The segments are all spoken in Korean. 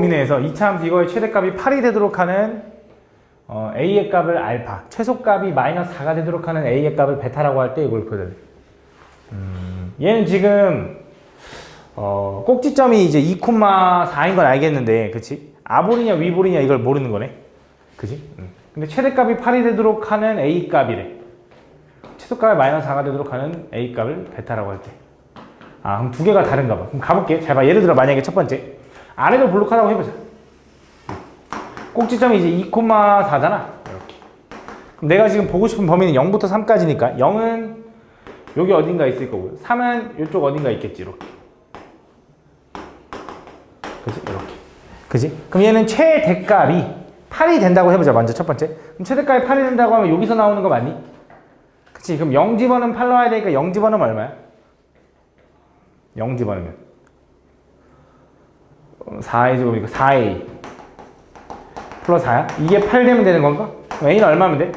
범위 내에서 이차 함수 이거의 최대값이 8이 되도록 하는 a의 값을 알파, 최소값이 마이너스 4가 되도록 하는 a의 값을 베타라고 할 때 이걸 보여야 돼. 얘는 지금 꼭지점이 이제 2,4인 건 알겠는데, 그치? 아볼이냐 위볼이냐 이걸 모르는 거네. 그치? 근데 최대값이 8이 되도록 하는 a 값이래. 최소값이 마이너스 4가 되도록 하는 a 값을 베타라고 할 때. 아, 그럼 두 개가 다른가 봐. 그럼 가볼게. 잘 봐. 예를 들어 만약에 첫 번째 아래로 볼록하다고 해보자. 꼭지점이 이제 2,4잖아. 이렇게. 그럼 내가 지금 보고 싶은 범위는 0부터 3까지니까 0은 여기 어딘가 있을 거고요. 3은 이쪽 어딘가 있겠지. 이렇게. 그치? 이렇게. 그치? 그럼 얘는 최대값이 8이 된다고 해보자. 먼저 첫 번째. 그럼 최대값이 8이 된다고 하면 여기서 나오는 거 맞니? 그치? 그럼 0 집어넣으면 8 나와야 되니까 0 집어넣으면 얼마야? 0 집어넣으면 4a 제곱이니까 4a 플러스 4야? 이게 8 되면 되는 건가? 그럼 a는 얼마면 돼?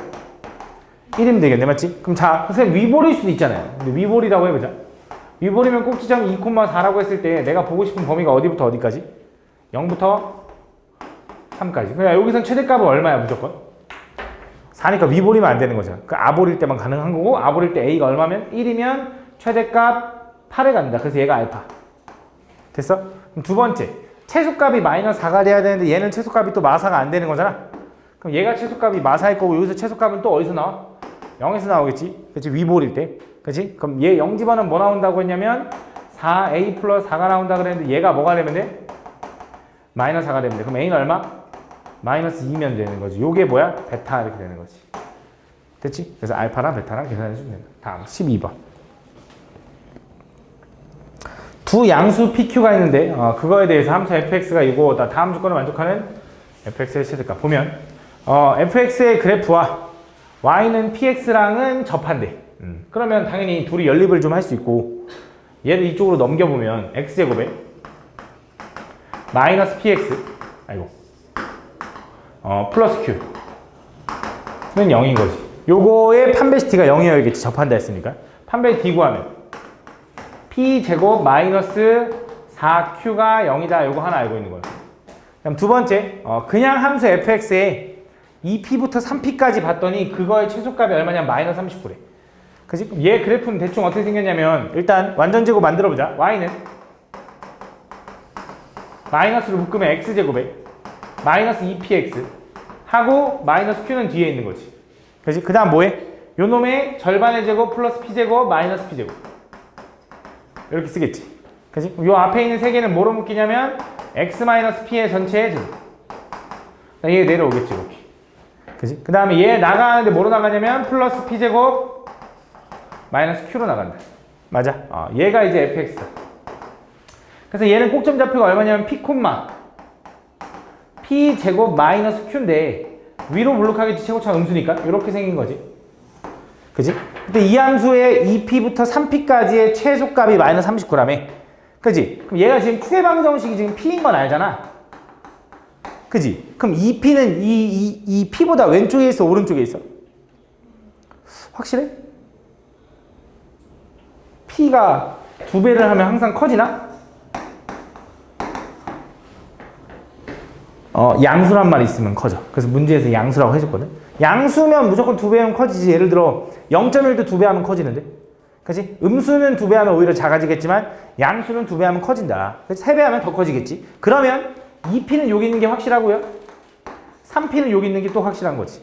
1이면 되겠네, 맞지? 그럼 자, 선생님 위볼일 수도 있잖아요. 근데 위볼이라고 해보자. 위볼이면 꼭지점이 2,4라고 했을 때 내가 보고 싶은 범위가 어디부터 어디까지? 0부터 3까지. 그러니까 여기선 최대값은 얼마야, 무조건? 4니까 위볼이면 안 되는 거잖아. 그 아볼일 때만 가능한 거고, 아볼일 때 a가 얼마면? 1이면 최대값 8에 간다. 그래서 얘가 알파. 됐어? 그럼 두 번째. 최소값이 마이너스 4가 돼야 되는데 얘는 최소값이 또 마사가 안 되는 거잖아. 그럼 얘가 최소값이 마사일 거고 여기서 최소값은 또 어디서 나와? 0에서 나오겠지. 그치? 위볼일 때. 그치? 그럼 얘 0 집어넣으면 뭐 나온다고 했냐면 4a 플러스 4가 나온다 그랬는데 얘가 뭐가 되면 돼? 마이너스 4가 되면 돼. 그럼 a는 얼마? 마이너스 2면 되는 거지. 요게 뭐야? 베타 이렇게 되는 거지. 됐지? 그래서 알파랑 베타랑 계산해 주면 된다. 다음 12번. 두 양수 PQ가 있는데 그거에 대해서 함수 fx가 이거 다음 조건을 만족하는 fx의 최대값 보면 fx의 그래프와 y는 px랑은 접한대. 그러면 당연히 둘이 연립을 좀 할 수 있고 얘를 이쪽으로 넘겨보면 x제곱에 마이너스 px 플러스 q는 0인 거지. 요거의 판베시티가 0이어야겠지. 접한다 했으니까 판베시티 구하면 p제곱 마이너스 4q가 0이다. 요거 하나 알고 있는 거예요. 그럼 두 번째, 그냥 함수 fx에 2p부터 3p까지 봤더니 그거의 최소값이 얼마냐면 마이너스 39래. 그치? 그럼 얘 그래프는 대충 어떻게 생겼냐면 일단 완전 제곱 만들어보자. y는 마이너스를 묶으면 x제곱에 마이너스 2px 하고 마이너스 q는 뒤에 있는 거지. 그치? 그 다음 뭐해? 요 놈의 절반의 제곱 플러스 p제곱 마이너스 p제곱 이렇게 쓰겠지. 그치? 요 앞에 있는 세 개는 뭐로 묶이냐면 x-p의 전체의 제곱. 얘 내려오겠지, 이렇게. 그치? 그 다음에 얘 나가는데 뭐로 나가냐면 플러스 p제곱 마이너스 q로 나간다. 맞아? 얘가 이제 fx다. 그래서 얘는 꼭점 좌표가 얼마냐면 p, p제곱 마이너스 q인데 위로 블록하겠지, 최고차 음수니까. 이렇게 생긴 거지. 그지? 근데 이 함수의 2p부터 3p까지의 최소값이 마이너스 39라며. 그지? 그럼 얘가 지금 q의 방정식이 지금 p인 건 알잖아. 그지? 그럼 2p는 이 p보다 왼쪽에 있어, 오른쪽에 있어? 확실해? p가 2배를 하면 항상 커지나? 양수란 말이 있으면 커져. 그래서 문제에서 양수라고 해줬거든. 양수면 무조건 2배하면 커지지. 예를 들어 0.1도 2배 하면 커지는데. 그치? 음수는 2배 하면 오히려 작아지겠지만 양수는 2배 하면 커진다. 그래서 3배 하면 더 커지겠지. 그러면 2p는 여기 있는 게 확실하고요. 3p는 여기 있는 게 또 확실한 거지.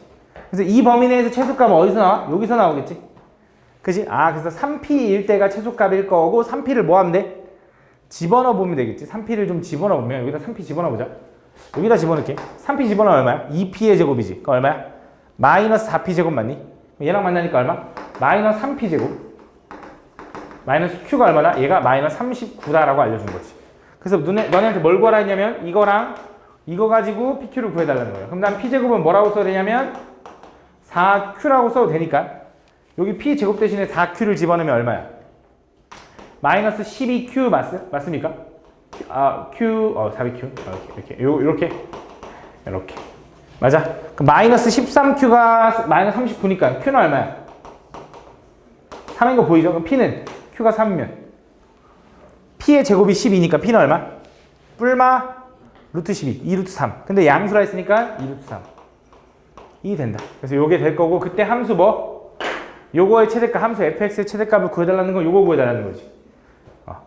그래서 이 범위 내에서 최소값은 어디서 나와? 여기서 나오겠지. 그치? 그래서 3p일 때가 최소값일 거고 3p를 뭐 하면 돼? 집어넣어 보면 되겠지. 3p를 좀 집어넣어 보면 여기다 3p 집어넣어 보자. 여기다 집어넣을게. 3p 집어넣으면 얼마야? 2p의 제곱이지. 그럼 얼마야? 마이너스 4p 제곱 맞니? 얘랑 만나니까 얼마? 마이너스 3p 제곱. 마이너스 q가 얼마다? 얘가 마이너스 39다라고 알려준 거지. 그래서 너네한테 뭘 구하라 했냐면 이거랑 이거 가지고 pq를 구해달라는 거예요. 그럼 난 p제곱은 뭐라고 써야 되냐면 4q라고 써도 되니까 여기 p제곱 대신에 4q를 집어넣으면 얼마야? 마이너스 12q 맞습니까? q, 4bq 이렇게 맞아? 그럼 마이너스 13q가 마이너스 39니까 q는 얼마야? 3인 거 보이죠? 그럼 p는 q가 3이면 p의 제곱이 12니까 p는 얼마? 뿔마 루트 12, 2 루트 3. 근데 양수라 했으니까 2 루트 3. 이 된다. 그래서 요게 될 거고, 그때 함수 뭐? 요거의 최대값, 함수 fx의 최대값을 구해달라는 건 요거 구해달라는 거지.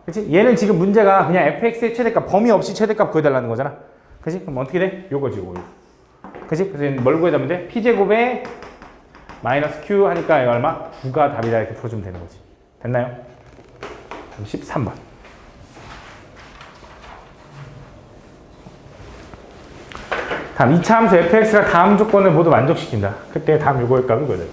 그치? 얘는 지금 문제가 그냥 fx의 최대값, 범위 없이 최대값 구해달라는 거잖아. 그치? 그럼 어떻게 돼? 요거지, 요거. 그치? 그래서 얘는 뭘 구해달면 돼? p제곱에 마이너스 q 하니까 이거 얼마? 9가 답이다. 이렇게 풀어주면 되는 거지. 됐나요? 그럼 13번. 다음 2차 함수 fx가 다음 조건을 모두 만족시킨다. 그때 다음 요거의 값을 구해야 돼.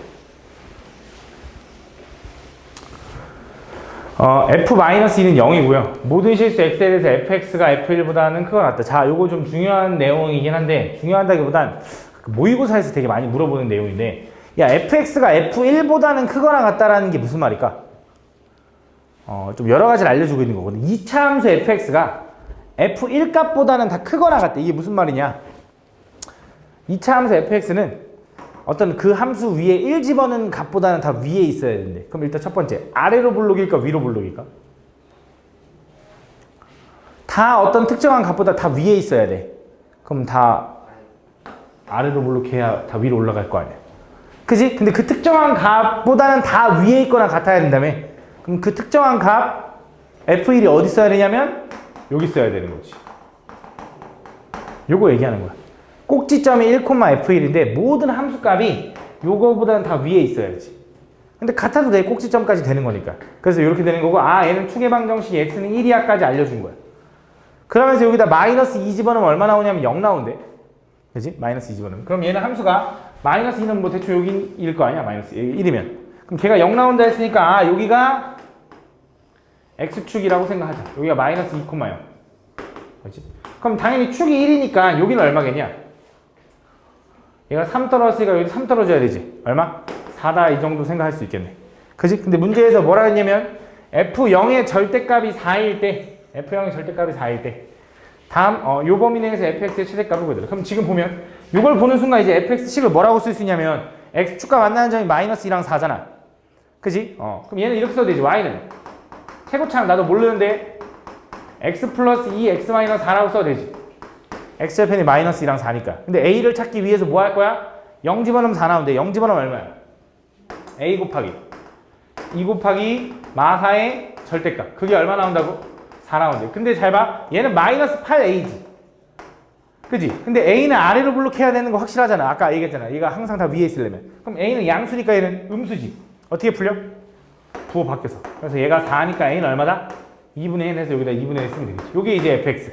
f-2는 0이고요. 모든 실수 x에 대해서 fx가 f1보다는 크거나 같다. 자, 요거 좀 중요한 내용이긴 한데, 중요하다기보단 모의고사에서 되게 많이 물어보는 내용인데, 야, fx가 f1보다는 크거나 같다라는 게 무슨 말일까? 좀 여러 가지를 알려주고 있는 거거든. 2차 함수 fx가 f1 값보다는 다 크거나 같다. 이게 무슨 말이냐? 2차 함수 fx는 어떤 그 함수 위에 1 집어넣은 값보다는 다 위에 있어야 되는데, 그럼 일단 첫 번째, 아래로 볼록일까 위로 볼록일까? 다 어떤 특정한 값보다 다 위에 있어야 돼. 그럼 다 아래로 볼록해야 다 위로 올라갈 거 아니야. 그지? 근데 그 특정한 값보다는 다 위에 있거나 같아야 된다며. 그럼 그 특정한 값 f1이 어디 있어야 되냐면 여기 있어야 되는 거지. 요거 얘기하는 거야. 꼭지점이 1,f1인데 모든 함수값이 요거보다는 다 위에 있어야지. 근데 같아도 돼. 꼭지점까지 되는 거니까. 그래서 이렇게 되는 거고, 얘는 추계방정식 x는 1이야까지 알려준 거야. 그러면서 여기다 마이너스 2 집어넣으면 얼마 나오냐면 0 나온대. 그지? 마이너스 2 집어넣으면. 그럼 얘는 함수가 마이너스 2는 뭐 대충 여기일 거 아니야? 마이너스 1이면. 그럼 걔가 0 나온다 했으니까 여기가 x축이라고 생각하자. 여기가 마이너스 2,0. 그렇지? 그럼 당연히 축이 1이니까 여기는 얼마겠냐? 얘가 3 떨어졌으니까 여기 3 떨어져야 되지. 얼마? 4다 이 정도 생각할 수 있겠네. 그지? 근데 문제에서 뭐라 했냐면 f0의 절대값이 4일 때, f0의 절대값이 4일 때 다음 요 범위 내에서 fx의 최대값을 구해달라. 그럼 지금 보면 이걸 보는 순간 이제 fx식을 뭐라고 쓸 수 있냐면 x축과 만나는 점이 마이너스 2랑 4잖아. 그지? 그럼 얘는 이렇게 써도 되지. y는 최고차는 나도 모르는데 x 플러스 2x 마이너스 4라고 써도 되지. x절편이 마이너스 2랑 4니까. 근데 a를 찾기 위해서 뭐 할 거야? 0 집어넣으면 4 나오는데 0 집어넣으면 얼마야? a 곱하기 2 곱하기 마사의 절대값. 그게 얼마 나온다고? 4 나온대. 근데 잘 봐. 얘는 마이너스 8a지. 그지? 근데 a는 아래로 블록해야 되는 거 확실하잖아. 아까 얘기했잖아. 얘가 항상 다 위에 있으려면. 그럼 a는 양수니까 얘는 음수지. 어떻게 풀려? 부호 바뀌어서. 그래서 얘가 4니까 a는 얼마다? 2분의 1 해서 여기다 2분의 1 쓰면 되겠지. 요게 이제 fx.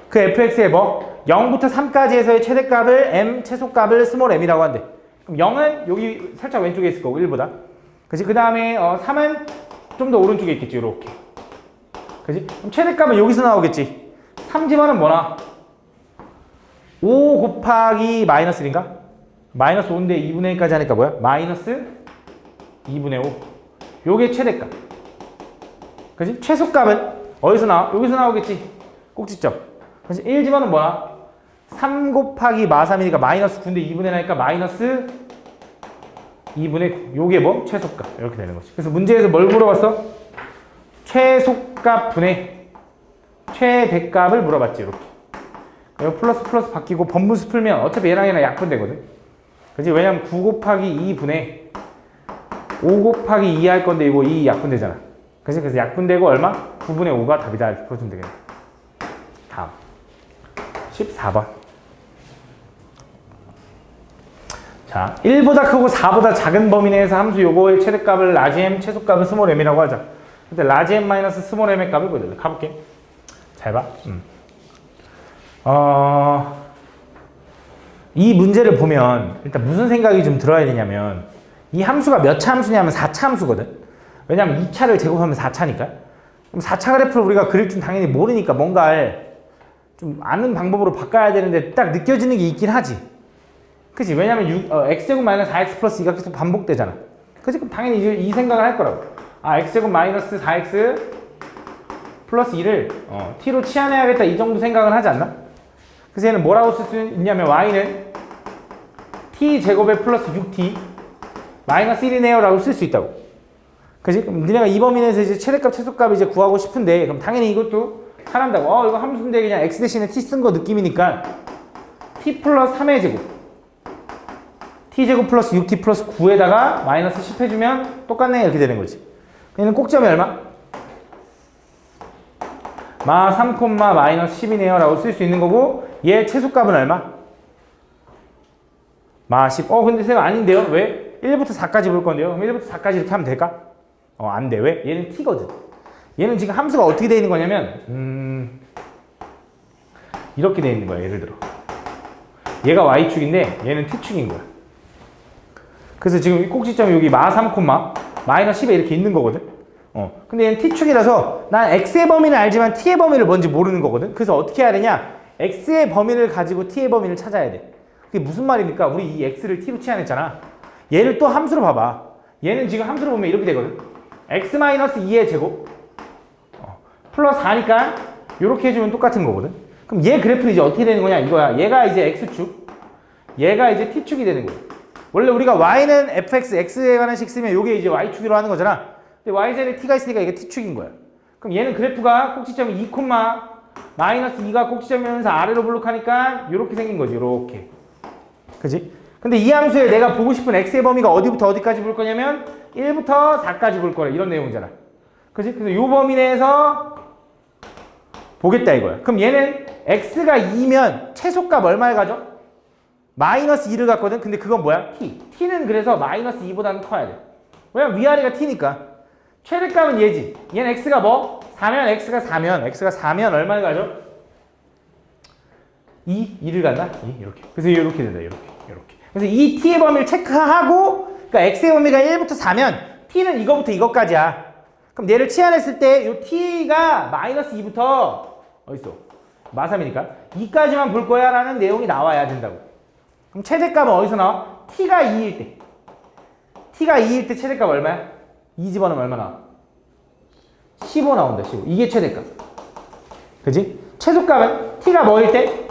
그 fx의 뭐? 0부터 3까지 해서의 최대값을 m, 최소값을 스몰 m이라고 한대. 그럼 0은 여기 살짝 왼쪽에 있을 거고 1보다. 그치? 그 다음에 3은 좀 더 오른쪽에 있겠지. 이렇게. 그치? 그럼 최대값은 여기서 나오겠지. 3 집어는 뭐나? 5 곱하기 마이너스 1인가? 마이너스 5인데 2분의 1까지 하니까 뭐야? 마이너스 2분의 5. 요게 최대값. 그치? 최소값은 어디서 나와? 여기서 나오겠지. 꼭지점. 그치? 1 집어는 뭐야? 3 곱하기 마3이니까 마이너스 9인데 2분의 1 하니까 마이너스 2분의 9. 요게 뭐? 최소값. 이렇게 되는 거지. 그래서 문제에서 뭘 물어봤어? 최소값 분의 최대값을 물어봤지. 이렇게. 이거 플러스 플러스 바뀌고 번분수 풀면 어차피 얘랑 얘랑 약분되거든. 그치? 왜냐면 9 곱하기 2분의 5 곱하기 2 할 건데 이거 2 약분되잖아. 그치? 그래서 약분되고 얼마? 9분의 5가 답이다. 이렇게 풀어주면 되겠네. 다음 14번. 자, 1보다 크고 4보다 작은 범위 내에서 함수 요거의 최대값을 라지 m, 최소값을 스몰 m이라고 하자. 근데 라지 m 마이너스 스몰 m의 값을 보여줄래. 가볼게. 잘 봐. 이 문제를 보면 일단 무슨 생각이 좀 들어야 되냐면 이 함수가 몇 차 함수냐면 4차 함수거든. 왜냐면 2차를 제곱하면 4차니까. 그럼 4차 그래프를 우리가 그릴 줄 당연히 모르니까 뭔가를 좀 아는 방법으로 바꿔야 되는데 딱 느껴지는 게 있긴 하지. 그치? 왜냐면 x제곱 마이너스 4x 플러스 2가 계속 반복되잖아. 그치? 그럼 당연히 이 생각을 할 거라고. x제곱 마이너스 4x 플러스 2를 t로 치환해야겠다 이 정도 생각을 하지 않나? 그래서 얘는 뭐라고 쓸 수 있냐면 y는 t제곱에 플러스 6t 마이너스 1이네요 라고 쓸 수 있다고. 그치? 그럼 니네가 이 범위 내에서 이제 최대값 최소값 이제 구하고 싶은데 그럼 당연히 이것도 잘한다고. 이거 함수인데 그냥 x 대신에 t 쓴 거 느낌이니까 t 플러스 3의 제곱 t제곱 플러스 6t 플러스 9에다가 마이너스 10 해주면 똑같네 이렇게 되는 거지. 얘는 꼭점이 얼마? 마 3, 마이너스 10이네요 라고 쓸 수 있는 거고 얘 최소값은 얼마? 마 10. 근데 쌤 아닌데요? 왜? 1부터 4까지 볼 건데요. 그럼 1부터 4까지 이렇게 하면 될까? 안 돼. 왜? 얘는 t거든. 얘는 지금 함수가 어떻게 되어 있는 거냐면 이렇게 되어 있는 거야. 예를 들어 얘가 y축인데 얘는 t축인 거야. 그래서 지금 꼭지점이 여기 마 3, 마이너스 10에 이렇게 있는 거거든. 근데 얘는 t축이라서 난 x의 범위는 알지만 t의 범위를 뭔지 모르는 거거든. 그래서 어떻게 해야 되냐? x의 범위를 가지고 t의 범위를 찾아야 돼. 그게 무슨 말입니까? 우리 이 x를 t로 치환했잖아. 얘를 또 함수로 봐봐. 얘는 지금 함수로 보면 이렇게 되거든. x-2의 제곱 플러스 4니까 이렇게 해주면 똑같은 거거든. 그럼 얘 그래프는 이제 어떻게 되는 거냐 이거야. 얘가 이제 x축, 얘가 이제 t축이 되는 거야. 원래 우리가 y는 fx, x에 관한 식 쓰면 이게 이제 y축으로 하는 거잖아. 근데 yz에 t가 있으니까 이게 t축인 거야. 그럼 얘는 그래프가 꼭지점이 2, 마이너스 2가 꼭지점이면서 아래로 블록하니까 이렇게 생긴 거지. 이렇게. 그지? 근데 이 함수에 내가 보고 싶은 x의 범위가 어디부터 어디까지 볼 거냐면 1부터 4까지 볼 거래. 이런 내용이잖아. 그지? 그래서 요 범위 내에서 보겠다 이거야. 그럼 얘는 x가 2면 최소값 얼마를 가져? 마이너스 2를 갖거든. 근데 그건 뭐야? t. t는 그래서 마이너스 2보다는 커야 돼. 왜냐면 위아래가 t니까. 최대값은 얘지. 얘는 x가 뭐? 4면 x가 4면 얼마를 가져? 2를 간다? 2 이렇게. 그래서 이렇게 된다. 이렇게. 그래서 이 t의 범위를 체크하고 그러니까 x의 범위가 1부터 4면 t는 이거부터 이거까지야. 그럼 얘를 치환했을 때 이 t가 마이너스 2부터 어딨어? 마 3이니까 2까지만 볼 거야 라는 내용이 나와야 된다고. 그럼 최대값은 어디서 나와? t가 2일 때. t가 2일 때 최대값 얼마야? 2 집어넣으면 얼마 나와? 15 나온다. 15. 이게 최대값. 그지? 최소값은 t가 뭐일 때?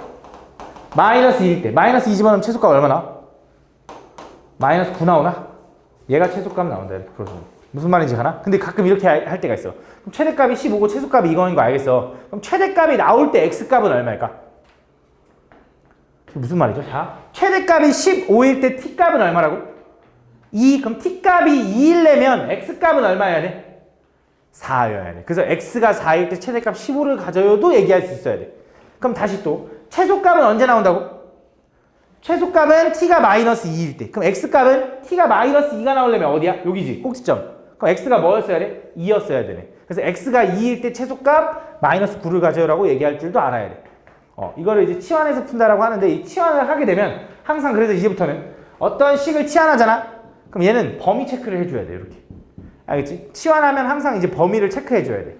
마이너스 2일 때. 마이너스 2 집어넣으면 최소값 얼마 나와? 마이너스 9 나오나? 얘가 최소값 나온다. 이렇게 풀어주면. 무슨 말인지 가나? 근데 가끔 이렇게 할 때가 있어. 그럼 최대값이 15고 최소값이 이거인 거 알겠어. 그럼 최대값이 나올 때 x값은 얼마일까? 무슨 말이죠? 자, 최대값이 15일 때 t값은 얼마라고? 2. 그럼 t값이 2일래면 x값은 얼마여야 돼? 4여야 돼. 그래서 x가 4일 때 최대값 15를 가져요도 얘기할 수 있어야 돼. 그럼 다시 또 최소값은 언제 나온다고? 최소값은 t가 마이너스 2일 때. 그럼 x값은 t가 마이너스 2가 나오려면 어디야? 여기지. 꼭지점. 그럼 x가 뭐였어야 돼? 2였어야 되네. 그래서 x가 2일 때 최소값 마이너스 9를 가져요라고 얘기할 줄도 알아야 돼. 이거를 이제 치환해서 푼다라고 하는데 이 치환을 하게 되면 항상 그래서 이제부터는 어떤 식을 치환하잖아? 그럼 얘는 범위 체크를 해줘야 돼. 이렇게. 알겠지? 치환하면 항상 이제 범위를 체크해줘야 돼.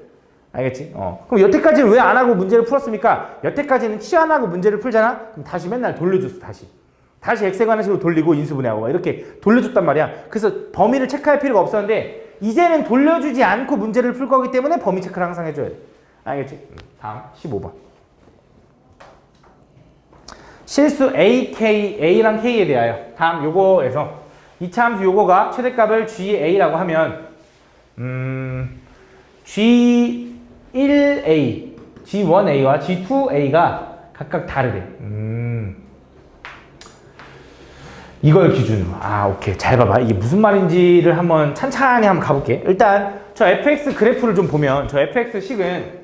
알겠지? 그럼 여태까지는 왜 안 하고 문제를 풀었습니까? 여태까지는 치환하고 문제를 풀잖아? 그럼 다시 맨날 돌려줬어, 다시 x에 관한 식으로 돌리고 인수분해하고 막 이렇게 돌려줬단 말이야. 그래서 범위를 체크할 필요가 없었는데 이제는 돌려주지 않고 문제를 풀 거기 때문에 범위 체크를 항상 해줘야 돼. 알겠지? 다음 15번. 실수 A랑 K에 대하여 다음 요거에서 2차 함수 요거가 최대값을 GA라고 하면 G1A, G1A와 G2A가 각각 다르대. 이걸 기준으로. 오케이. 잘 봐봐. 이게 무슨 말인지를 한번 찬찬히 한번 가볼게. 일단 저 fx 그래프를 좀 보면 저 fx 식은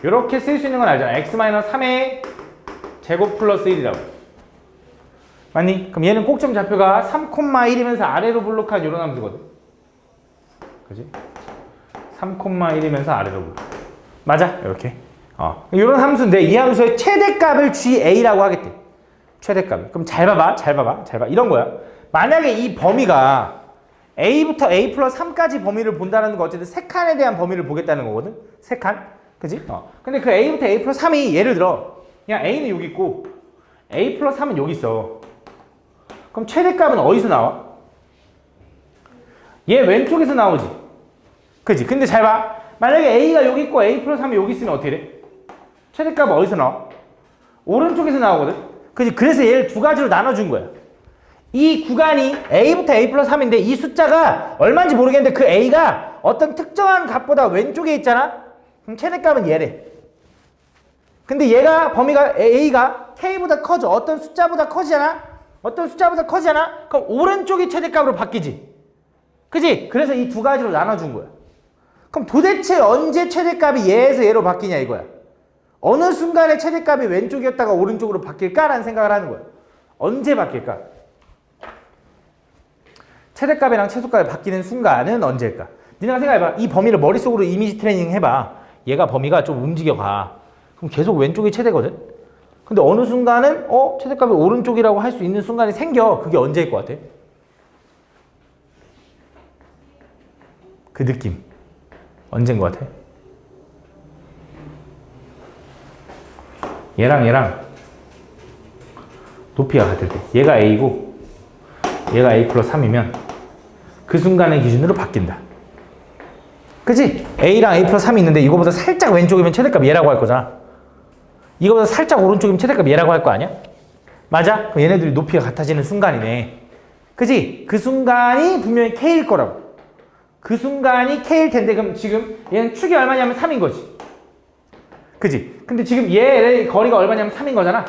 이렇게 쓸 수 있는 건 알잖아. x-3의 제곱 플러스 1이라고. 맞니? 그럼 얘는 꼭점 좌표가 3,1이면서 아래로 블록한 이런 함수거든. 그지? 3,1이면서 아래로 블록. 맞아? 이렇게. 이런 함수인데 이 함수의 최대값을 GA라고 하겠대. 최대값. 그럼 잘 봐봐. 이런 거야. 만약에 이 범위가 A부터 A 플러스 3까지 범위를 본다는 거 어쨌든 세 칸에 대한 범위를 보겠다는 거거든. 세 칸. 그지? 근데 그 A부터 A 플러스 3이 예를 들어 그냥 A는 여기 있고 A 플러스 3은 여기 있어. 그럼 최대값은 어디서 나와? 얘 왼쪽에서 나오지. 그지? 근데 잘 봐. 만약에 A가 여기 있고 A 플러스 3이 여기 있으면 어떻게 돼? 최대값은 어디서 나와? 오른쪽에서 나오거든? 그지? 그래서 얘를 두 가지로 나눠준 거야. 이 구간이 A부터 A 플러스 3인데 이 숫자가 얼마인지 모르겠는데 그 A가 어떤 특정한 값보다 왼쪽에 있잖아? 그럼 최대값은 얘래. 근데 얘가 범위가 A가 K보다 커져. 어떤 숫자보다 커지잖아? 어떤 숫자보다 커지잖아? 그럼 오른쪽이 최대값으로 바뀌지. 그지? 그래서 이 두 가지로 나눠준 거야. 그럼 도대체 언제 최대값이 얘에서 얘로 바뀌냐 이거야. 어느 순간에 최대값이 왼쪽이었다가 오른쪽으로 바뀔까라는 생각을 하는 거야. 언제 바뀔까? 최대값이랑 최소값이 바뀌는 순간은 언제일까? 니네가 생각해봐. 이 범위를 머릿속으로 이미지 트레이닝 해봐. 얘가 범위가 좀 움직여가. 그럼 계속 왼쪽이 최대거든? 근데 어느 순간은 최대값이 오른쪽이라고 할 수 있는 순간이 생겨. 그게 언제일 것 같아? 그 느낌 언제인 것 같아? 얘랑 높이가 같을 때 얘가 A고 얘가 A 플러스 3이면 그 순간의 기준으로 바뀐다. 그치? A랑 A 플러스 3이 있는데 이거보다 살짝 왼쪽이면 최대값 얘라고 할 거잖아. 이거보다 살짝 오른쪽이면 최대값 얘라고 할 거 아니야? 맞아? 그럼 얘네들이 높이가 같아지는 순간이네. 그치? 그 순간이 분명히 K일 거라고. 그 순간이 K일 텐데 그럼 지금 얘는 축이 얼마냐면 3인 거지. 그치? 근데 지금 얘의 거리가 얼마냐면 3인 거잖아.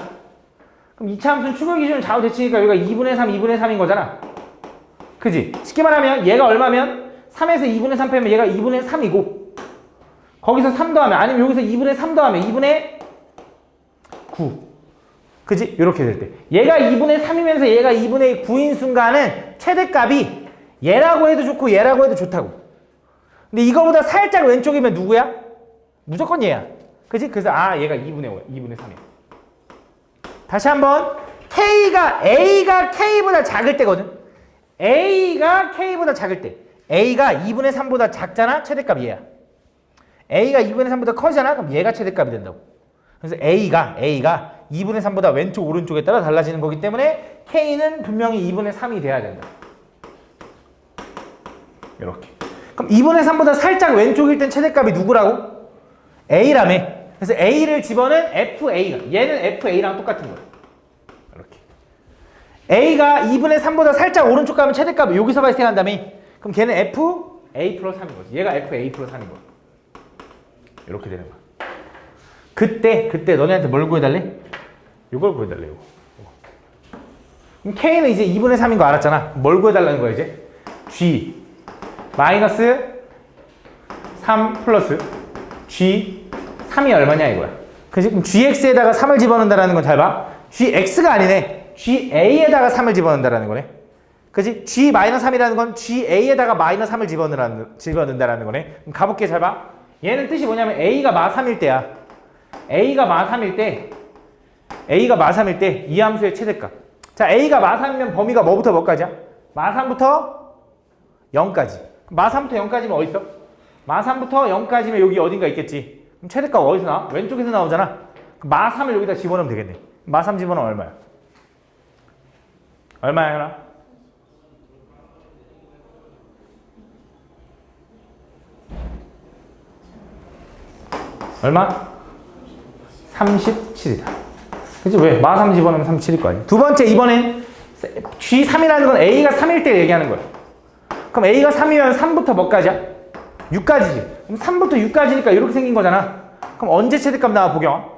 그럼 이차 함수는 축을 기준으로 좌우 대칭이니까 여기가 2분의 3, 2분의 3인 거잖아. 그치? 쉽게 말하면 얘가 얼마면 3에서 2분의 3 빼면 얘가 2분의 3이고 거기서 3 더하면 아니면 여기서 2분의 3 더하면 2분의 9. 그치? 이렇게 될 때 얘가 2분의 3이면서 얘가 2분의 9인 순간은 최대값이 얘라고 해도 좋고 얘라고 해도 좋다고. 근데 이거보다 살짝 왼쪽이면 누구야? 무조건 얘야. 그치? 그래서 얘가 2분의 5야. 2분의 3이야. 다시 한번 A가 K보다 작을 때거든. A가 K보다 작을 때 A가 2분의 3보다 작잖아? 최대값 얘야. A가 2분의 3보다 커지잖아? 그럼 얘가 최대값이 된다고. 그래서 A가 2분의 3보다 왼쪽 오른쪽에 따라 달라지는 거기 때문에 K는 분명히 2분의 3이 돼야 된다. 이렇게. 그럼 2분의 3보다 살짝 왼쪽일 땐 최대값이 누구라고? A라며. 그래서 A를 집어넣은 FA가. 얘는 FA랑 똑같은 거야. 이렇게. A가 2분의 3보다 살짝 오른쪽 가면 최대값이 여기서 발생한다며. 그럼 걔는 FA 플러스 3인 거지. 얘가 FA 플러스 3인 거야. 이렇게 되는 거야. 그때 너네한테 뭘 구해달래? 이걸 구해달래. 이거. 그럼 K는 이제 2분의 3인 거 알았잖아. 뭘 구해달라는 거야 이제? G 마이너스 3 플러스 G 3이 얼마냐 이거야. 그치? 그럼 GX에다가 3을 집어넣는다라는 건 잘 봐. GX가 아니네. GA에다가 3을 집어넣는다라는 거네. 그치? G 마이너스 3이라는 건 GA에다가 마이너스 3을 집어넣는다라는 거네. 그럼 가볼게. 잘 봐. 얘는 뜻이 뭐냐면 A가 마 3일 때야. A가 마 3일 때 이 함수의 최대값. 자, A가 마 3이면 범위가 뭐부터 뭐까지야? 마 3부터 0까지. 마 3부터 0까지면 어디 있어? 마 3부터 0까지면 여기 어딘가 있겠지. 그럼 최대값 어디서 나와? 왼쪽에서 나오잖아. 마 3을 여기다 집어넣으면 되겠네. 마 3 집어넣으면 얼마야? 얼마야, 현아? 얼마? 37이다. 그치? 왜? 마 3 집어넣으면 37일 거 아니야. 두 번째, 이번엔 G3이라는 건 A가 3일 때 얘기하는 거야. 그럼 A가 3이면 3부터 뭐까지야? 6까지지. 그럼 3부터 6까지니까 이렇게 생긴 거잖아. 그럼 언제 최대값 나와, 보경?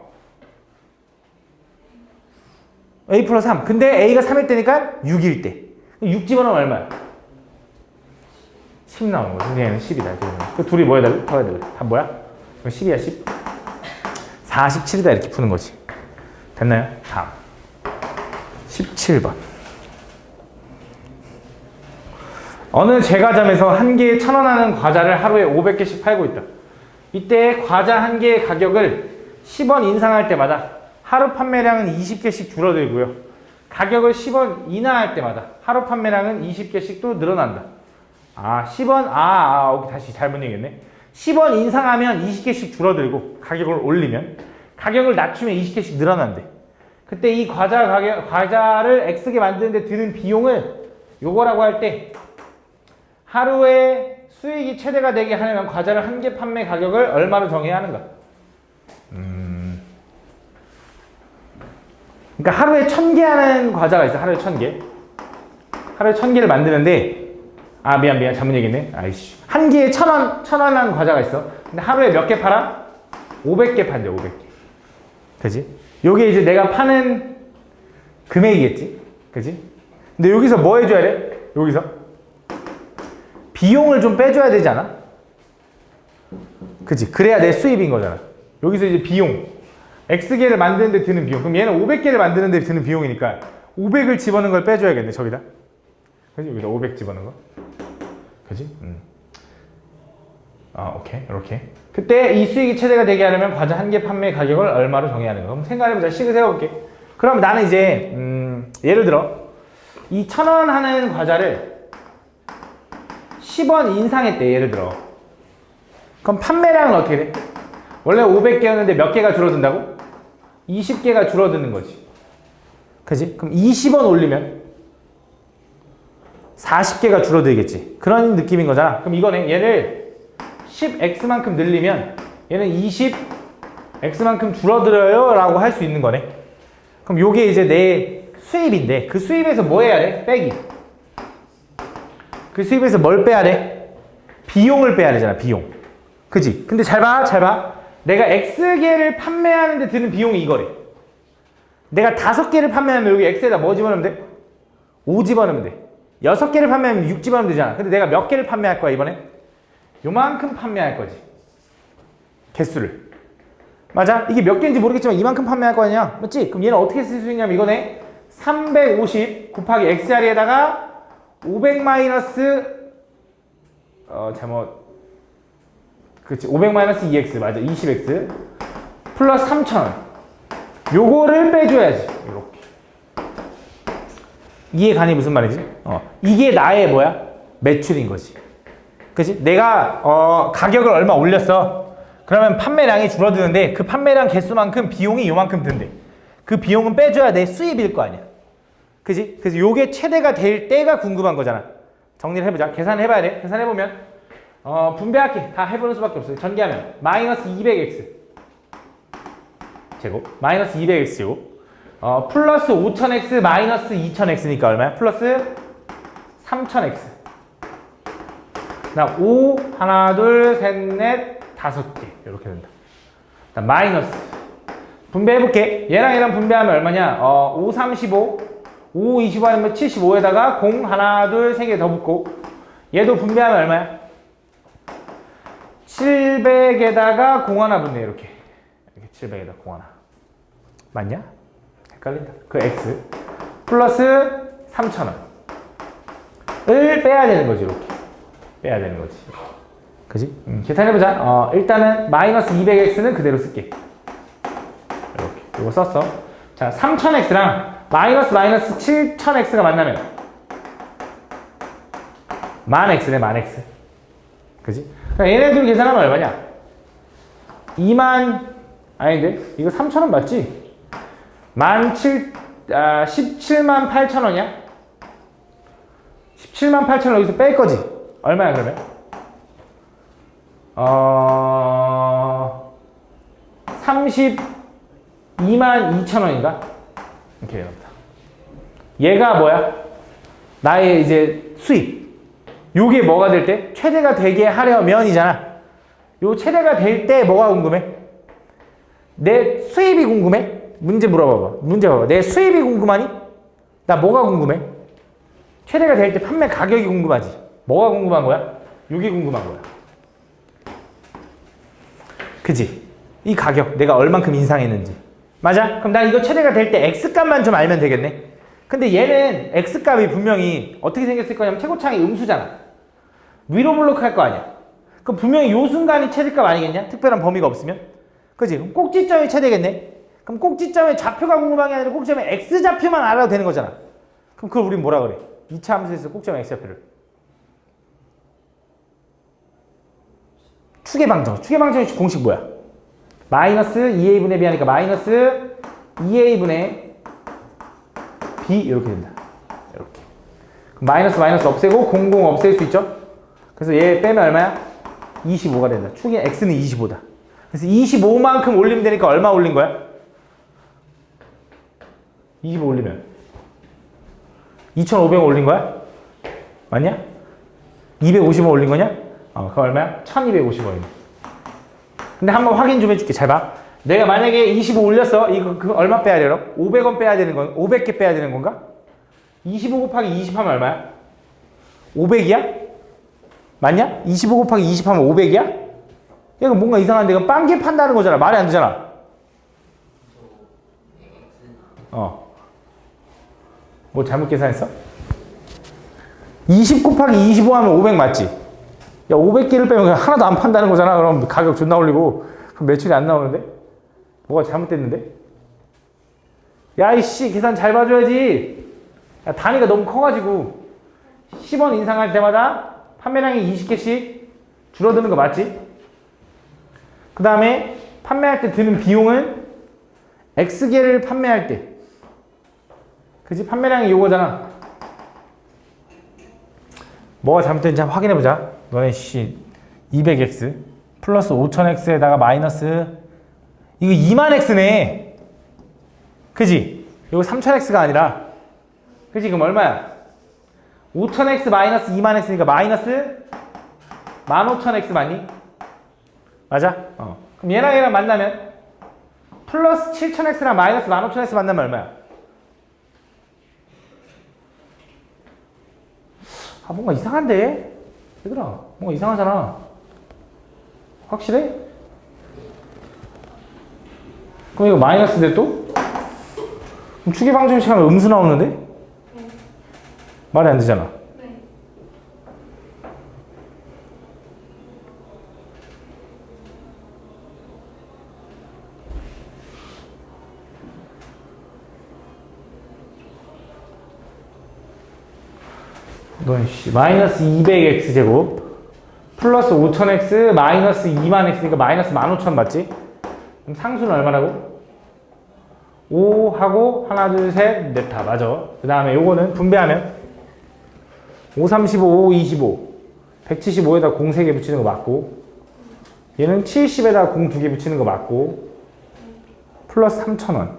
A 플러스 3. 근데 A가 3일 때니까 6일 때. 6 집어넣으면 얼마야? 10 나오는 거야. 얘는 10이다. 그 둘이 뭐 해달래? 더해달래. 답 뭐야? 10이야, 10. 47이다. 이렇게 푸는 거지. 됐나요? 다음. 17번. 어느 제과점에서 한 개에 1,000원 하는 과자를 하루에 500개씩 팔고 있다. 이때 과자 한 개의 가격을 10원 인상할 때마다 하루 판매량은 20개씩 줄어들고요. 가격을 10원 인하할 때마다 하루 판매량은 20개씩 또 늘어난다. 10원, 다시 잘못 얘기했네. 10원 인상하면 20개씩 줄어들고 가격을 올리면 가격을 낮추면 20개씩 늘어난대. 그때 이 과자를 X개 만드는데 드는 비용을 요거라고 할 때 하루에 수익이 최대가 되게 하려면 과자를 한 개 판매 가격을 얼마로 정해야 하는가? 그러니까 하루에 1,000개 하는 과자가 있어. 하루에 1,000개. 하루에 1,000개를 만드는데 미안 잘못 얘기했네. 아이씨. 한 개에 1,000원 하는 과자가 있어. 근데 하루에 몇 개 팔아? 500개 판대, 500개. 그지? 요게 이제 내가 파는 금액이겠지? 그지? 근데 여기서 뭐 해줘야 돼? 여기서? 비용을 좀 빼줘야 되지 않아? 그치? 그래야 내 수입인 거잖아. 여기서 이제 비용. X개를 만드는데 드는 비용. 그럼 얘는 500개를 만드는데 드는 비용이니까 500을 집어넣은 걸 빼줘야겠네, 저기다. 그지? 여기다 500 집어넣은 거. 그지? 오케이. 이렇게. 그때 이 수익이 최대가 되게 하려면 과자 한 개 판매 가격을 얼마로 정해야 하는 거. 그럼 생각해보자. 식을 세워볼게. 그럼 나는 이제, 예를 들어, 이 1,000원 하는 과자를 10원 인상했대, 예를 들어. 그럼 판매량은 어떻게 돼? 원래 500개였는데 몇 개가 줄어든다고? 20개가 줄어드는 거지. 그지? 그럼 20원 올리면 40개가 줄어들겠지. 그런 느낌인 거잖아. 그럼 이거네. 얘를 10x만큼 늘리면 얘는 20x만큼 줄어들어요 라고 할 수 있는 거네. 그럼 요게 이제 내 수입인데 그 수입에서 뭐 해야 돼? 빼기. 그 수입에서 뭘 빼야 돼? 비용을 빼야 되잖아. 비용. 그지? 근데 잘 봐. 잘 봐. 내가 X개를 판매하는데 드는 비용이 이거래. 내가 5개를 판매하면 여기 X에다 뭐 집어넣으면 돼? 5 집어넣으면 돼. 6개를 판매하면 6 집어넣으면 되잖아. 근데 내가 몇 개를 판매할 거야 이번에? 요만큼 판매할 거지. 개수를. 맞아? 이게 몇 개인지 모르겠지만 이만큼 판매할 거 아니야? 맞지? 그럼 얘는 어떻게 쓸 수 있냐면 이거네. 350 곱하기 X자리에다가 500 마이너스 그치 500 마이너스 2x 맞아 20x 플러스 3,000원 요거를 빼줘야지. 이렇게. 이해 가니 무슨 말이지? 이게 나의 뭐야? 매출인 거지. 그치? 내가 가격을 얼마 올렸어. 그러면 판매량이 줄어드는데 그 판매량 개수만큼 비용이 요만큼 든대. 그 비용은 빼줘야 내 수입일 거 아니야. 그지? 그래서 요게 최대가 될 때가 궁금한 거잖아. 정리를 해보자. 계산해봐야 돼. 계산해보면 분배할게. 다 해보는 수밖에 없어요. 전개하면 마이너스 200x 제곱 마이너스 200x 제곱 플러스 5000x 마이너스 2000x니까 얼마야? 플러스 3000x 나 5, 하나, 둘, 셋, 넷, 5개 이렇게 된다. 마이너스 분배해볼게. 얘랑 분배하면 얼마냐? 5, 35 5, 25 하면 75에다가 0, 하나, 둘, 3개 더 붙고 얘도 분배하면 얼마야? 700에다가 0 하나 붙네. 이렇게 700에다가 0 하나 맞냐? 헷갈린다. 그 X 플러스 3,000원 을 빼야 되는 거지. 이렇게 빼야 되는 거지. 그지? 계산해보자. 일단은 마이너스 200x는 그대로 쓸게. 이렇게 이거 썼어. 자 3000x랑 마이너스 7000x가 만나면 만 x네. 만 x. 그지? 그러니까 얘네들 계산하면 얼마냐? 2만 아닌데? 이거 3,000원 맞지? 17만 8,000원이야? 17만 8,000원 여기서 뺄 거지? 얼마야 그러면? 32만 2,000원인가? 이렇게 됩니다. 얘가 뭐야? 나의 이제 수입. 요게 뭐가 될 때? 최대가 되게 하려면이잖아. 요 최대가 될 때 뭐가 궁금해? 내 수입이 궁금해? 문제 물어봐봐. 문제 봐봐. 내 수입이 궁금하니? 나 뭐가 궁금해? 최대가 될 때 판매 가격이 궁금하지. 뭐가 궁금한 거야? 요게 궁금한 거야. 그지? 이 가격 내가 얼만큼 인상했는지. 맞아? 그럼 난 이거 최대가 될 때 X값만 좀 알면 되겠네. 근데 얘는 X값이 분명히 어떻게 생겼을 거냐면 최고창이 음수잖아. 위로 블록 할 거 아니야. 그럼 분명히 요 순간이 최대값 아니겠냐? 특별한 범위가 없으면. 그지? 그럼 꼭지점이 최대겠네. 그럼 꼭지점의 좌표가 궁금한 게 아니라 꼭지점의 X좌표만 알아도 되는 거잖아. 그럼 그걸 우린 뭐라 그래? 2차 함수에서 꼭지점의 X좌표를 추계방정. 추계방정의 공식 뭐야? 마이너스 2a분의 b 하니까 마이너스 2a분의 b 이렇게 된다. 이렇게. 그럼 마이너스 없애고 00 없앨 수 있죠? 그래서 얘 빼면 얼마야? 25가 된다. 축의 x는 25다. 그래서 25만큼 올리면 되니까 얼마 올린 거야? 25 올리면 2,500 올린 거야? 맞냐? 250원 올린 거냐? 그거 얼마야? 1,250원이네. 근데 한번 확인 좀 해줄게. 잘 봐. 내가 만약에 25 올렸어. 이거 그 얼마 빼야 돼요? 500원 빼야 되는 건 500개 빼야 되는 건가? 25 곱하기 20 하면 얼마야? 500이야? 맞냐? 25 곱하기 20 하면 500이야? 이거 뭔가 이상한데 이건 빵개 판다는 거잖아. 말이 안 되잖아. 뭐 잘못 계산했어? 20 곱하기 25 하면 500 맞지? 야 500개를 빼면 그냥 하나도 안 판다는 거잖아. 그럼 가격 존나 올리고 그럼 매출이 안 나오는데? 뭐가 잘못됐는데? 야 이씨 계산 잘 봐줘야지. 야, 단위가 너무 커가지고 10원 인상할 때마다 판매량이 20개씩 줄어드는 거 맞지? 그 다음에 판매할 때 드는 비용은 X개를 판매할 때 그치? 판매량이 요거잖아. 뭐가 잘못된지 한번 확인해보자. 너네 씨 200X 플러스 5000X에다가 마이너스 이거 2만X네. 그지? 이거 3000X가 아니라 그지? 그럼 얼마야? 5000X 마이너스 2만X니까 마이너스 15000X 맞니? 맞아? 그럼 얘랑 만나면 플러스 7000X랑 마이너스 15000X 만나면 얼마야? 아 뭔가 이상한데? 얘들아 뭔가 이상하잖아. 확실해? 그럼 이거 마이너스인데 또? 그럼 추계방정식 하면 음수 나오는데? 네. 말이 안 되잖아. 네. 너 씨 마이너스 200x 제곱 플러스 5000x 마이너스 2만x니까 마이너스 15000 맞지? 그럼 상수는 얼마라고? 5 하고 하나 둘 셋 넷 다 맞아. 그 다음에 요거는 분배하면 5 35 5 25 175에다 공 3개 붙이는 거 맞고 얘는 70에다 공 2개 붙이는 거 맞고 플러스 3000원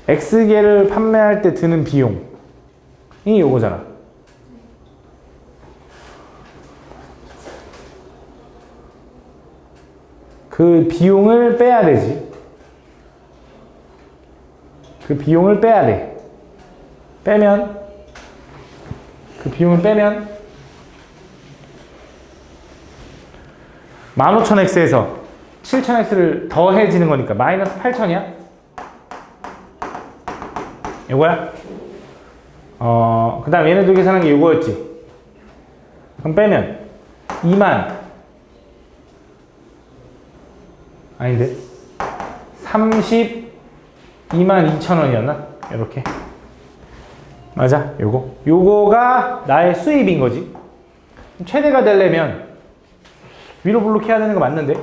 X개를 판매할 때 드는 비용이 요거잖아. 그 비용을 빼야 되지. 그 비용을 빼야 돼. 빼면 그 비용을 빼면 15000X에서 7000X를 더해지는 거니까 마이너스 8000이야? 요거야? 그 다음 얘네들 계산한 게 요거였지. 그럼 빼면 2만 아닌데 32만 2천원이었나? 이렇게 맞아. 요거가 나의 수입인 거지. 최대가 되려면 위로 블록 해야 되는 거 맞는데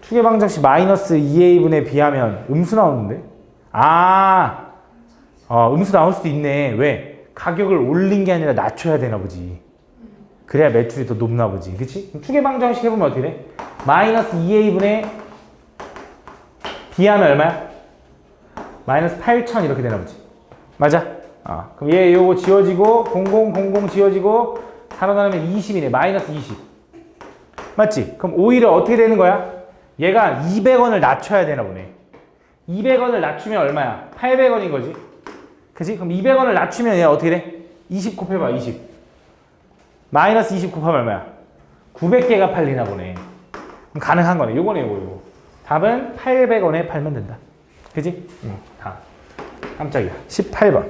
추계방정식 마이너스 2a분에 비하면 음수 나오는데 음수 나올 수도 있네. 왜? 가격을 올린 게 아니라 낮춰야 되나 보지. 그래야 매출이 더 높나 보지. 그치? 추계방정식 해보면 어떻게 돼? 마이너스 2a분의 비하면 얼마야? 마이너스 8000 이렇게 되나 보지. 맞아? 그럼 얘 요거 지워지고 0000 지워지고 살아나면 20이네. 마이너스 20 맞지? 그럼 오히려 어떻게 되는 거야? 얘가 200원을 낮춰야 되나 보네. 200원을 낮추면 얼마야? 800원인 거지. 그치? 그럼 200원을 낮추면 얘 어떻게 돼? 20 곱해봐. 20 마이너스 20 곱하면 얼마야? 900개가 팔리나 보네. 그럼 가능한 거네. 요거네 요거. 답은 800원에 팔면 된다. 그치? 다. 깜짝이야. 18번.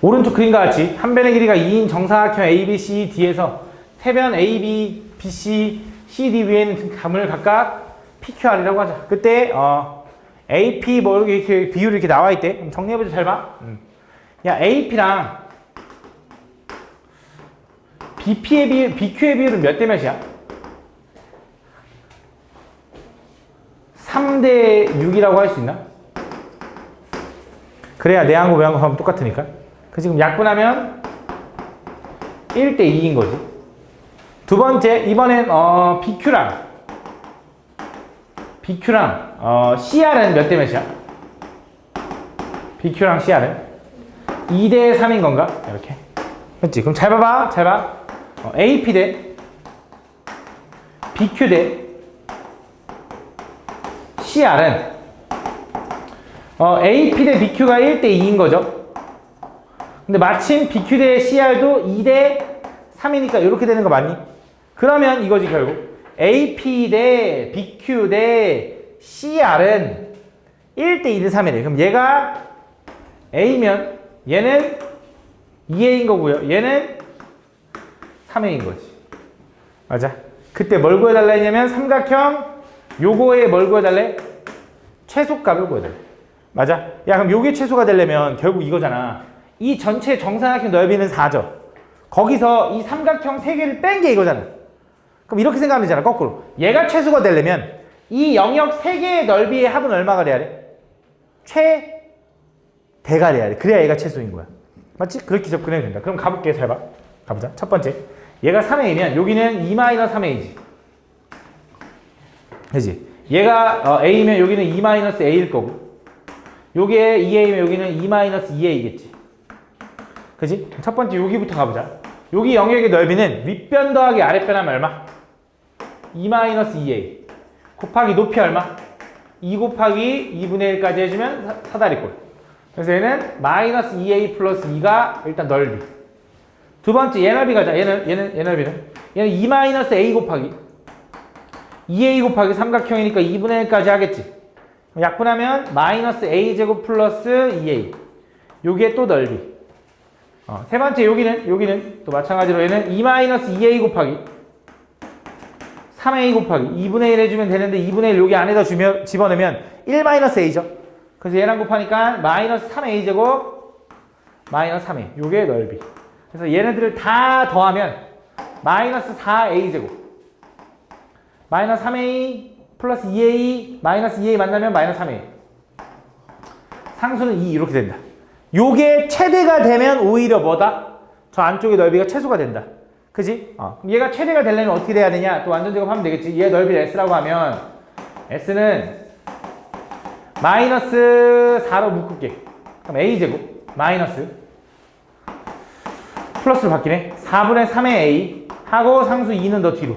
오른쪽 그림과 같이 한 변의 길이가 2인 정사각형 ABCD에서 세 변 AB, BC, CD 위에 있는 감을 각각 PQR이라고 하자. 그때 AP 뭐 이렇게 비율이 이렇게 나와 있대. 그럼 정리해보자. 잘 봐. 야 AP랑 BQ의 비율은 몇 대 몇이야? 3대 6이라고 할 수 있나? 그래야 내항고 외항고 하면 똑같으니까. 그치? 그럼 약분하면 1대 2인 거지. 두 번째, 이번엔 BQ랑 CR은 몇 대 몇이야? BQ랑 CR은 2대 3인 건가? 이렇게. 그렇지? 그럼 잘 봐봐. 잘 봐. AP 대 BQ 대 CR은 AP 대 BQ가 1대 2인 거죠. 근데 마침 BQ 대 CR도 2대 3이니까 이렇게 되는 거 맞니? 그러면 이거지 결국. AP 대 BQ 대 CR은 1대 2대 3이래. 그럼 얘가 A면 얘는 2A인 거고요. 얘는 3A인 거지. 맞아. 그때 뭘 구해달라 했냐면 삼각형 요거에 뭘 구해달래? 최소값을 구해달래. 맞아. 야 그럼 요게 최소가 되려면 결국 이거잖아. 이 전체 정사각형 넓이는 4죠. 거기서 이 삼각형 3개를 뺀 게 이거잖아. 그럼 이렇게 생각하면 되잖아. 거꾸로. 얘가 최소가 되려면 이 영역 3개의 넓이의 합은 얼마가 돼야 돼? 최대가 돼야 돼. 그래야 얘가 최소인 거야. 맞지? 그렇게 접근해도 된다. 그럼 가볼게. 잘 봐. 가보자. 첫 번째. 얘가 3A면 여기는 2-3A지. 그지? 얘가 A면 여기는 2-A일 거고 요게 2A면 여기는 2-2A겠지. 그지? 첫 번째 여기부터 가보자. 여기 영역의 넓이는 윗변 더하기 아랫변 하면 얼마? 2-2A 곱하기 높이 얼마? 2 곱하기 2분의 1까지 해주면 사다리꼴. 그래서 얘는 마이너스 2A 플러스 2가 일단 넓이. 두 번째 얘 넓이 가자. 얘 넓이는? 얘는 2-A 곱하기 2A 곱하기 삼각형이니까 2분의 1까지 하겠지. 약분하면 마이너스 A제곱 플러스 2A. 요게 또 넓이. 세 번째 여기는 또 마찬가지로 얘는 2-2A 곱하기 3A 곱하기 2분의 1 해주면 되는데 2분의 1 여기 안에다 집어넣으면 1-A죠. 그래서 얘랑 곱하니까 마이너스 3A 제곱 마이너스 3A. 요게 넓이. 그래서 얘네들을 다 더하면 마이너스 4A 제곱 마이너스 3A 플러스 2A 마이너스 2A 만나면 마이너스 3A. 상수는 2 이렇게 된다. 요게 최대가 되면 오히려 뭐다? 저 안쪽의 넓이가 최소가 된다. 그지? 그럼 얘가 최대가 되려면 어떻게 돼야 되냐? 또 완전 제곱하면 되겠지. 얘 넓이를 S라고 하면 S는 마이너스 4로 묶을게. 그럼 A제곱 마이너스 플러스로 바뀌네. 4분의 3의 A 하고 상수 2는 더 뒤로.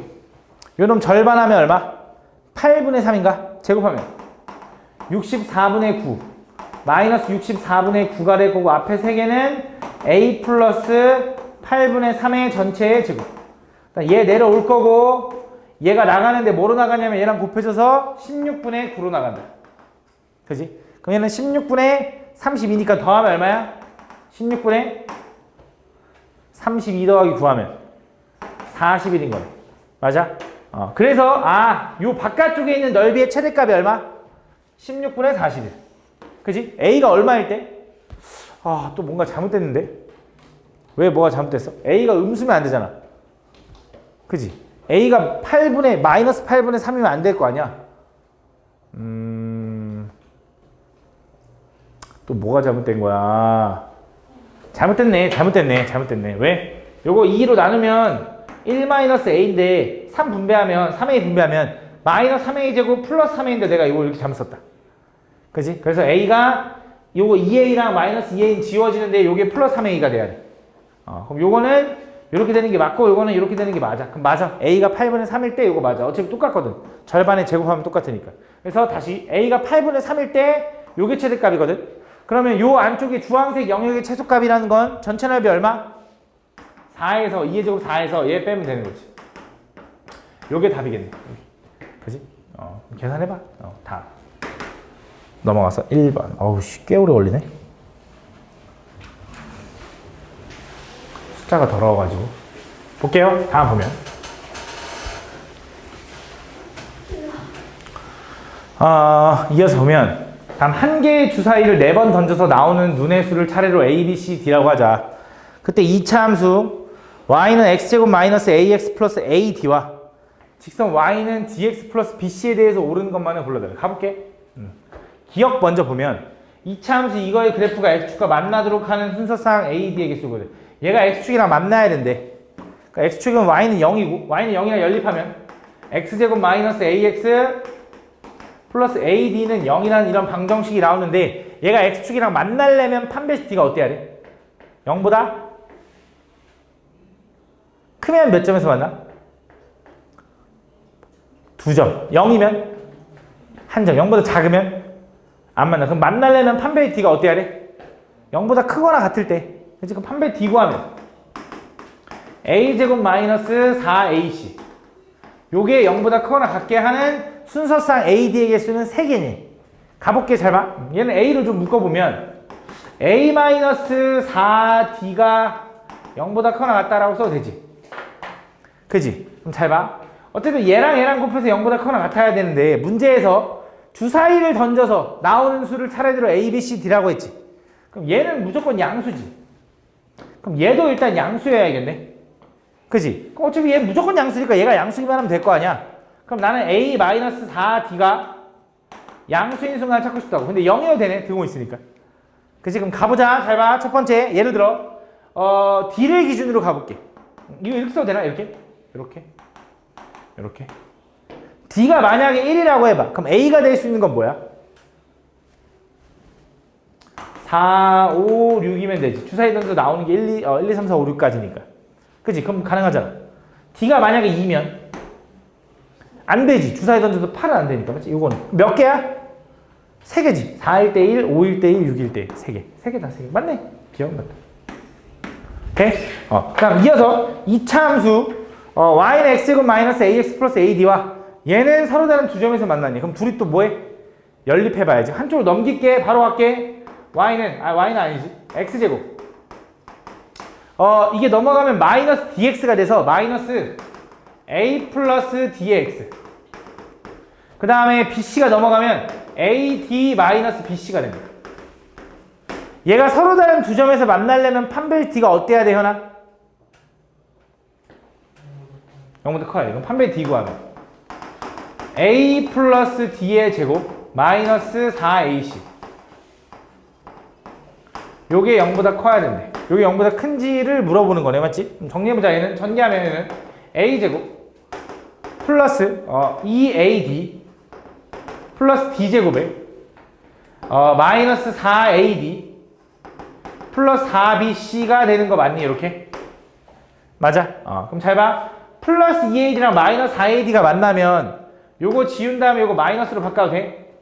요놈 절반하면 얼마? 8분의 3인가? 제곱하면 64분의 9 마이너스 64분의 9가 될 거고 앞에 3개는 A 플러스 8분의 3의 전체의 제곱. 얘 내려올 거고 얘가 나가는데 뭐로 나가냐면 얘랑 곱해져서 16분의 9로 나간다. 그지? 그럼 얘는 16분의 32니까 더하면 얼마야? 16분의 32 더하기 9하면 41인 거네. 맞아? 그래서 요 바깥쪽에 있는 넓이의 최대값이 얼마? 16분의 41. 그지? A가 얼마일 때? 또 뭔가 잘못됐는데? 왜 뭐가 잘못됐어? A가 음수면 안 되잖아. 그지? A가 마이너스 8분의 3이면 안 될 거 아니야? 또 뭐가 잘못된 거야? 잘못됐네. 왜? 요거 2로 나누면 1-A인데 3 분배하면 3A 분배하면 마이너스 3A 제곱 플러스 3A인데 내가 이거 이렇게 잘못 썼다. 그지? 그래서 A가 요거 2A랑 마이너스 2A는 지워지는데 요게 플러스 3A가 돼야 돼. 그럼 요거는 이렇게 되는 게 맞고 요거는 이렇게 되는 게 맞아. 그럼 맞아. A가 8분의 3일 때 요거 맞아. 어차피 똑같거든. 절반에 제곱하면 똑같으니까. 그래서 다시 A가 8분의 3일 때 요게 최대값이거든. 그러면 요 안쪽에 주황색 영역의 최소값이라는 건 전체 넓이 얼마? 4에서 2의 제곱 4에서 얘 빼면 되는 거지. 요게 답이겠네. 그지? 계산해봐. 답. 넘어가서 1번. 어우, 꽤 오래 걸리네. 숫자가 더러워가지고. 볼게요. 다음 보면. 이어서 보면 다음 한 개의 주사위를 4번 던져서 나오는 눈의 수를 차례로 A, B, C, D라고 하자. 그때 2차 함수 y는 x제곱 마이너스 ax 플러스 ad와 직선 y는 dx 플러스 bc에 대해서 옳은 것만을 불러달래. 가볼게. 기억 먼저 보면 2차 함수 이거의 그래프가 x축과 만나도록 하는 순서상 a, d의 개수거든. 얘가 x축이랑 만나야 된대. 그러니까 x축은 y는 0이고 y는 0이랑 연립하면 x제곱 마이너스 ax 플러스 ad는 0이라는 이런 방정식이 나오는데 얘가 x축이랑 만나려면 판별식 d가 어때야 돼? 0보다 크면 몇 점에서 만나? 2점. 0이면 1점. 0보다 작으면 안 만나. 그럼 만나려면 판별의 D가 어때야 돼? 0보다 크거나 같을 때. 그치? 그럼 판별 D 구하면 A제곱 마이너스 4AC. 요게 0보다 크거나 같게 하는 순서상 AD의 개수는 3개니. 가볼게, 잘 봐. 얘는 A를 좀 묶어보면 A-4D가 0보다 크거나 같다라고 써도 되지. 그지? 그럼 잘 봐. 어쨌든 얘랑 곱해서 0보다 크거나 같아야 되는데 문제에서 주사위를 던져서 나오는 수를 차례대로 A, B, C, D라고 했지. 그럼 얘는 무조건 양수지. 그럼 얘도 일단 양수여야겠네. 그지? 그럼 어차피 얘 무조건 양수니까 얘가 양수기만 하면 될 거 아니야. 그럼 나는 A-4D가 양수인 순간 찾고 싶다고. 근데 0이어도 되네. 등호 있으니까. 그치? 그럼 가보자. 잘 봐. 첫 번째. 예를 들어 D를 기준으로 가볼게. 이거 이렇게 써도 되나? 이렇게? 이렇게. D가 만약에 1이라고 해봐. 그럼 A가 될 수 있는 건 뭐야? 4, 5, 6이면 되지. 주사위 던져 나오는 게 1, 2, 3, 4, 5, 6까지니까. 그치? 그럼 가능하잖아. D가 만약에 2면 안 되지. 주사위 던져도 8은 안 되니까. 맞지? 이거는 몇 개야? 3개지. 4일 때 1, 5일 때 1, 6일 때 3개. 3개다, 3개. 맞네. 기억났다. 오케이? 그다음 이어서 2차 함수 y는 x제곱 마이너스 ax 플러스 ad와 얘는 서로 다른 두 점에서 만나니. 그럼 둘이 또 뭐해? 연립해봐야지. 한쪽으로 넘길게. 바로 갈게. y는 아니지. x제곱. 이게 넘어가면 마이너스 dx가 돼서 마이너스 a 플러스 dx. 그 다음에 bc가 넘어가면 ad 마이너스 bc가 됩니다. 얘가 서로 다른 두 점에서 만나려면 판별 d가 어때야 돼, 현아? 0보다 커야 돼. 그럼 판별 d 구하면 a 플러스 d의 제곱 마이너스 4ac. 요게 0보다 커야 된대. 요게 0보다 큰지를 물어보는 거네, 맞지? 그럼 정리해보자. 얘는 전개하면 얘는 a제곱 플러스 2ad 플러스 d제곱에 마이너스 4ad 플러스 4bc가 되는 거 맞니? 이렇게? 맞아? 그럼 잘 봐. 플러스 2ad랑 마이너스 4ad가 만나면 요거 지운 다음에 요거 마이너스로 바꿔도 돼?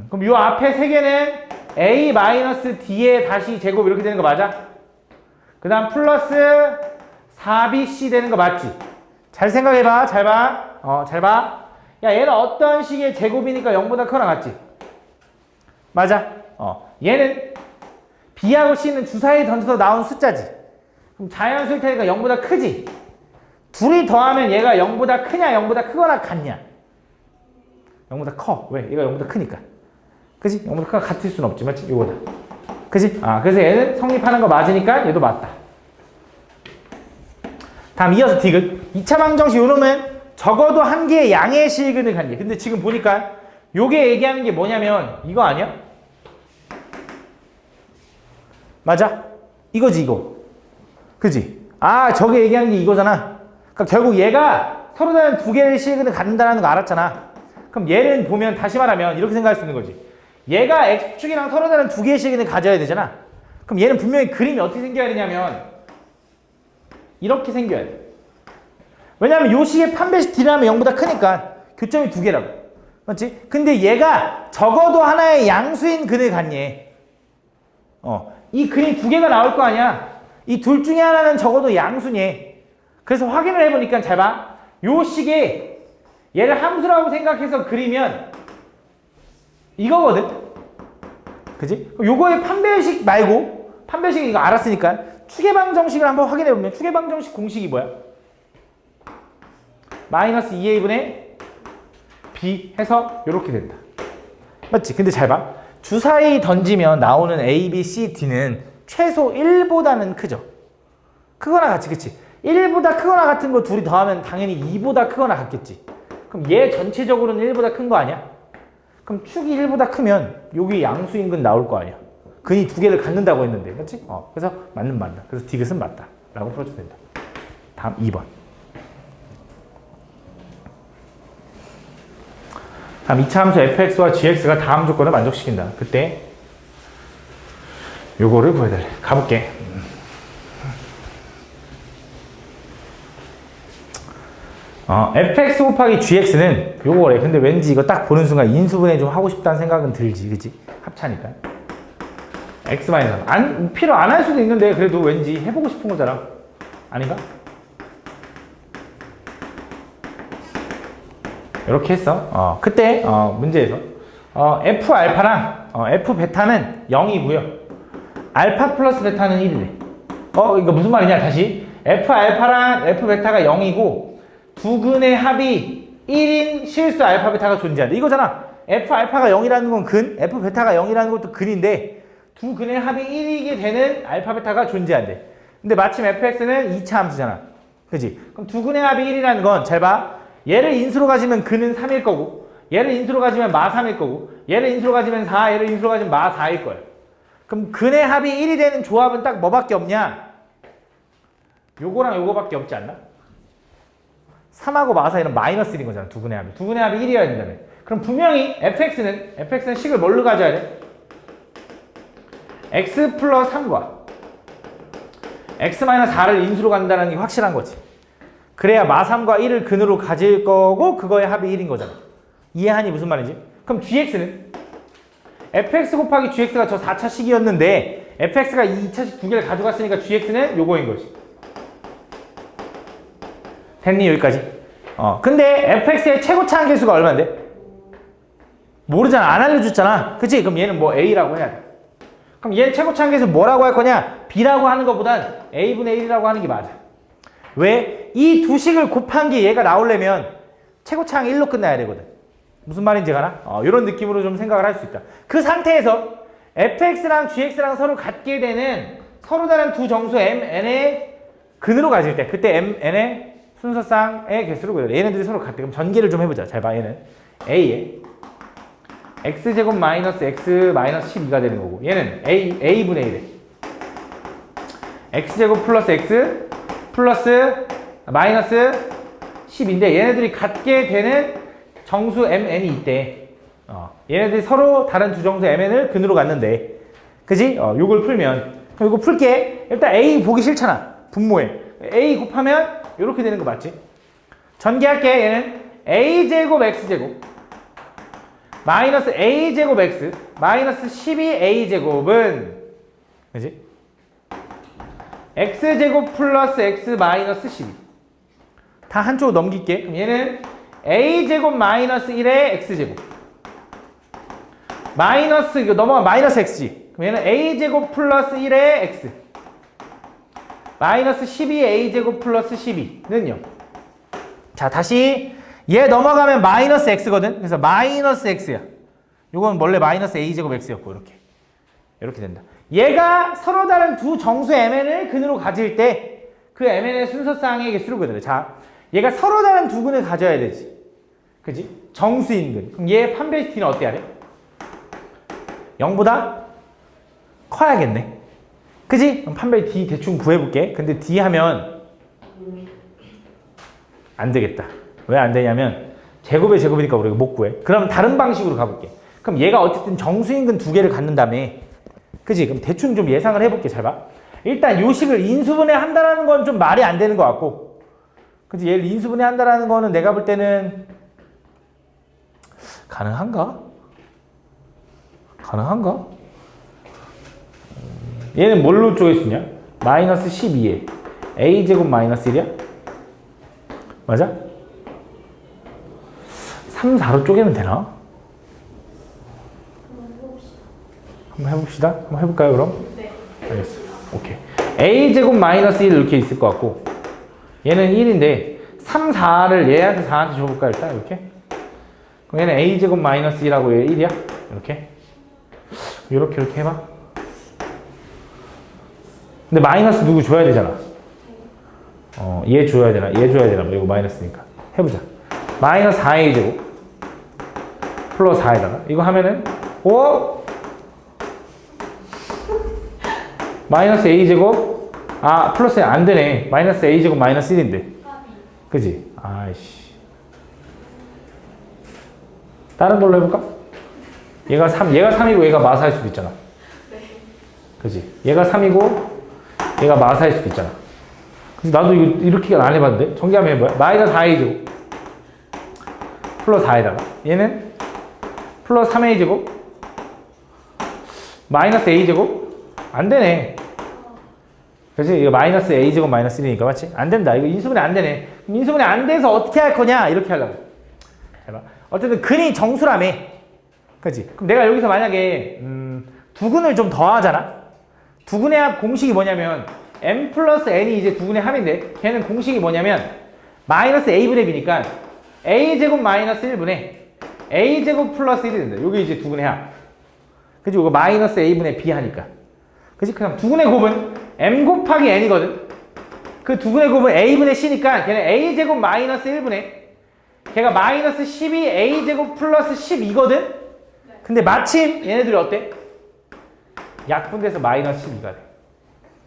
그럼 요 앞에 세 개는 a 마이너스 d의 다시 제곱 이렇게 되는 거 맞아? 그 다음 플러스 4bc 되는 거 맞지? 잘 생각해봐. 잘 봐. 잘 봐. 야, 얘는 어떤 식의 제곱이니까 0보다 크거나 같지? 맞아. 얘는 b하고 c는 주사위 던져서 나온 숫자지. 그럼 자연수일 테니까 0보다 크지? 둘이 더하면 얘가 0보다 크냐 0보다 크거나 같냐? 0보다 커. 왜? 얘가 0보다 크니까. 그지? 0보다 크거나 같을 수는 없지. 맞지? 이거다. 그지? 그래서 얘는 성립하는 거 맞으니까 얘도 맞다. 다음 이어서 디귿. 2차 방정식 요놈은 적어도 한 개의 양의 실근을 갖니. 근데 지금 보니까 요게 얘기하는 게 뭐냐면 이거 아니야? 맞아? 이거지, 이거. 그지? 저게 얘기하는 게 이거잖아. 그러니까 결국 얘가 서로 다른 두 개의 실근을 갖는다는 거 알았잖아. 그럼 얘는 보면 다시 말하면 이렇게 생각할 수 있는 거지. 얘가 x축이랑 서로 다른 두 개의 실근을 가져야 되잖아. 그럼 얘는 분명히 그림이 어떻게 생겨야 되냐면 이렇게 생겨야 돼. 왜냐면 요 식의 판별식 D라면 0보다 크니까 교점이 두 개라고. 맞지? 근데 얘가 적어도 하나의 양수인 근을 갖니. 이 근이 두 개가 나올 거 아니야. 이 둘 중에 하나는 적어도 양수니. 그래서 확인을 해보니까 잘 봐. 요 식에 얘를 함수라고 생각해서 그리면 이거거든. 그지? 요거의 판별식 말고 판별식 이거 알았으니까 추계방정식을 한번 확인해보면 추계방정식 공식이 뭐야? 마이너스 2a분의 b 해서 이렇게 된다. 맞지? 근데 잘 봐. 주사위 던지면 나오는 a, b, c, d는 최소 1보다는 크죠. 크거나 같이. 그치? 1보다 크거나 같은 거 둘이 더하면 당연히 2보다 크거나 같겠지. 그럼 얘 전체적으로는 1보다 큰 거 아니야? 그럼 축이 1보다 크면 여기 양수인 근 나올 거 아니야. 근이 두 개를 갖는다고 했는데. 그치? 그래서 맞는 맞다. 그래서 디귿은 맞다. 라고 풀어주면 된다. 다음 2번. 다음 2차 함수 fx와 gx가 다음 조건을 만족시킨다. 그때 요거를 보여달래. 가볼게. fx 곱하기 gx는 요거래. 근데 왠지 이거 딱 보는 순간 인수분해 좀 하고 싶다는 생각은 들지, 그치? 합차니까. x 마이너스 필요 안 할 수도 있는데 그래도 왠지 해보고 싶은 거잖아. 아닌가? 이렇게 했어. 그때 문제에서 f 알파랑 f 베타는 0이고요. 알파 플러스 베타는 1이래. 이거 무슨 말이냐? 다시 f 알파랑 f 베타가 0이고 두 근의 합이 1인 실수 알파 베타가 존재한다. 이거잖아. f 알파가 0이라는 건 근, f 베타가 0이라는 것도 근인데 두 근의 합이 1이게 되는 알파 베타가 존재한대. 근데 마침 fx는 2차 함수잖아. 그지? 그럼 두 근의 합이 1이라는 건 잘 봐. 얘를 인수로 가지면 근은 3일 거고 얘를 인수로 가지면 마 3일 거고 얘를 인수로 가지면 4, 얘를 인수로 가지면 마 4일 거야. 그럼 근의 합이 1이 되는 조합은 딱 뭐밖에 없냐? 요거랑 요거밖에 없지 않나? 3하고 마 4는 마이너스 1인 거잖아. 두 근의 합이. 두 근의 합이 1이어야 된다며. 그럼 분명히 fx는 식을 뭘로 가져야 돼? x 플러스 3과 x 마이너스 4를 인수로 간다는 게 확실한 거지. 그래야 마 3과 1을 근으로 가질 거고 그거의 합이 1인 거잖아. 이해하니 무슨 말인지? 그럼 gx는 fx 곱하기 gx가 저 4차식이었는데 fx가 2차식 두 개를 가져갔으니까 gx는 요거인 거지. 됐니? 여기까지? 근데 fx의 최고차 한계수가 얼마인데? 모르잖아. 안 알려줬잖아. 그치? 그럼 얘는 뭐 a라고 해야 돼. 그럼 얘는 최고차 한계수 뭐라고 할 거냐? b라고 하는 것보단 a분의 1이라고 하는 게 맞아. 왜? 이 두 식을 곱한 게 얘가 나오려면 최고차항 1로 끝나야 되거든. 무슨 말인지 가나? 이런 느낌으로 좀 생각을 할 수 있다. 그 상태에서 fx랑 gx랑 서로 같게 되는 서로 다른 두 정수 m, n의 근으로 가질 때 그때 m, n의 순서쌍의 개수로 그려. 얘네들이 서로 같대. 그럼 전개를 좀 해보자. 잘 봐. 얘는 a에 x제곱 마이너스 x 마이너스 12가 되는 거고 얘는 a분의 1에 x제곱 플러스 x 플러스 마이너스 10인데 얘네들이 같게 되는 정수 mn이 있대. 얘네들이 서로 다른 두 정수 mn을 근으로 갖는데 그지? 요걸 풀면 이거 풀게. 일단 a 보기 싫잖아. 분모에 a 곱하면 이렇게 되는 거 맞지? 전개할게. 얘는 a제곱 x제곱 마이너스 a제곱 x 마이너스 12a제곱은 그지? x제곱 플러스 x 마이너스 12 다 한쪽으로 넘길게. 그럼 얘는 a제곱 마이너스 1의 x제곱 마이너스 이거 넘어가 마이너스 x지. 그럼 얘는 a제곱 플러스 1의 x 마이너스 12a제곱 플러스 12는요. 자 다시 얘 넘어가면 마이너스 x거든. 그래서 마이너스 x야. 요건 원래 마이너스 a제곱 x였고 이렇게 된다. 얘가 서로 다른 두 정수 mn을 근으로 가질 때 그 mn의 순서쌍의 개수를 그려야 돼. 자, 얘가 서로 다른 두 근을 가져야 되지. 그지? 정수인 근. 그럼 얘의 판별식 t는 어때야 돼? 0보다 커야겠네. 그지? 그럼 판별 d 대충 구해볼게. 근데 d 하면 안 되겠다. 왜 안 되냐면 제곱의 제곱이니까 우리가 못 구해. 그럼 다른 방식으로 가볼게. 그럼 얘가 어쨌든 정수인근 두 개를 갖는 다음에 그지? 그럼 대충 좀 예상을 해볼게. 잘 봐. 일단 요 식을 인수분해 한다라는 건 좀 말이 안 되는 것 같고 그지? 얘를 인수분해 한다라는 거는 내가 볼 때는 가능한가? 얘는 뭘로 쪼개쓰냐? 마이너스 12에 a제곱 마이너스 1이야? 맞아? 3, 4로 쪼개면 되나? 한번 해봅시다. 한번 해볼까요, 그럼? 네. 알겠어. 오케이. a제곱 마이너스 1 이렇게 있을 것 같고 얘는 1인데 3, 4를 얘한테 4한테 줘볼까 일단 이렇게? 그럼 얘는 a제곱 마이너스 1하고 얘 1이야? 이렇게 해봐. 근데 마이너스 누구 줘야 되잖아. 얘 줘야 되나? 뭐 이거 마이너스니까. 해보자. 마이너스 4a제곱 플러스 4에다가 이거 하면은 마이너스 a제곱 플러스 안 되네. 마이너스 a제곱 마이너스 1인데 그지? 아이씨 다른 걸로 해볼까? 얘가 3이고 얘가 마사일 수도 있잖아. 그지? 얘가 3이고 얘가 마사일 수도 있잖아. 그래서 나도 이렇게 안 해봤는데 전개 한번 해봐요. 마이너스 4a제곱 플러스 4에다가 얘는 플러스 3a제곱 마이너스 a제곱 안 되네. 그치? 이거 마이너스 a제곱 마이너스 1이니까 맞지? 안 된다. 이거 인수분해 안 되네. 그럼 인수분해 안 돼서 어떻게 할 거냐? 이렇게 하려고. 잘 봐. 어쨌든 근이 정수라며. 그치? 그럼 내가 여기서 만약에 두근을 좀 더하잖아? 두근의 합 공식이 뭐냐면 m 플러스 n이 이제 두근의 합인데 걔는 공식이 뭐냐면 마이너스 a분의 b니까 a제곱 마이너스 1분의 a제곱 플러스 1이 된다. 요게 이제 두근의 합. 그치? 이거 마이너스 a분의 b 하니까. 그치? 그럼 두근의 곱은 m 곱하기 n이거든. 그 두근의 곱은 a분의 c니까 걔는 a제곱 마이너스 1분의 걔가 마이너스 12 a제곱 플러스 12거든. 근데 마침 얘네들이 어때? 약분돼서 마이너스 12가 돼.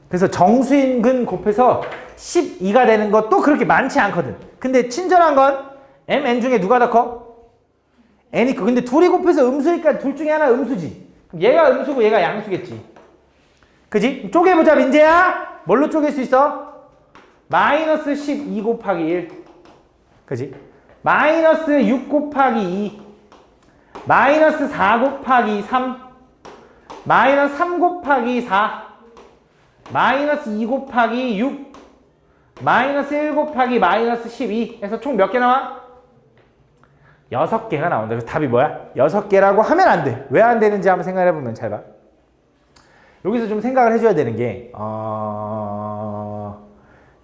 그래서 정수인 근 곱해서 12가 되는 것도 그렇게 많지 않거든. 근데 친절한 건 m, n 중에 누가 더 커? n이 커. 근데 둘이 곱해서 음수니까 둘 중에 하나 음수지. 그럼 얘가 음수고 얘가 양수겠지. 그지? 쪼개보자 민재야. 뭘로 쪼갤 수 있어? 마이너스 12 곱하기 1. 그지? 마이너스 6 곱하기 2. 마이너스 4 곱하기 3. 마이너스 3 곱하기 4. 마이너스 2 곱하기 6. 마이너스 1 곱하기 마이너스 12 해서 총 몇 개 나와? 6개가 나온다. 그래서 답이 뭐야? 6개라고 하면 안 돼. 왜 안 되는지 한번 생각해 보면 잘 봐. 여기서 좀 생각을 해줘야 되는 게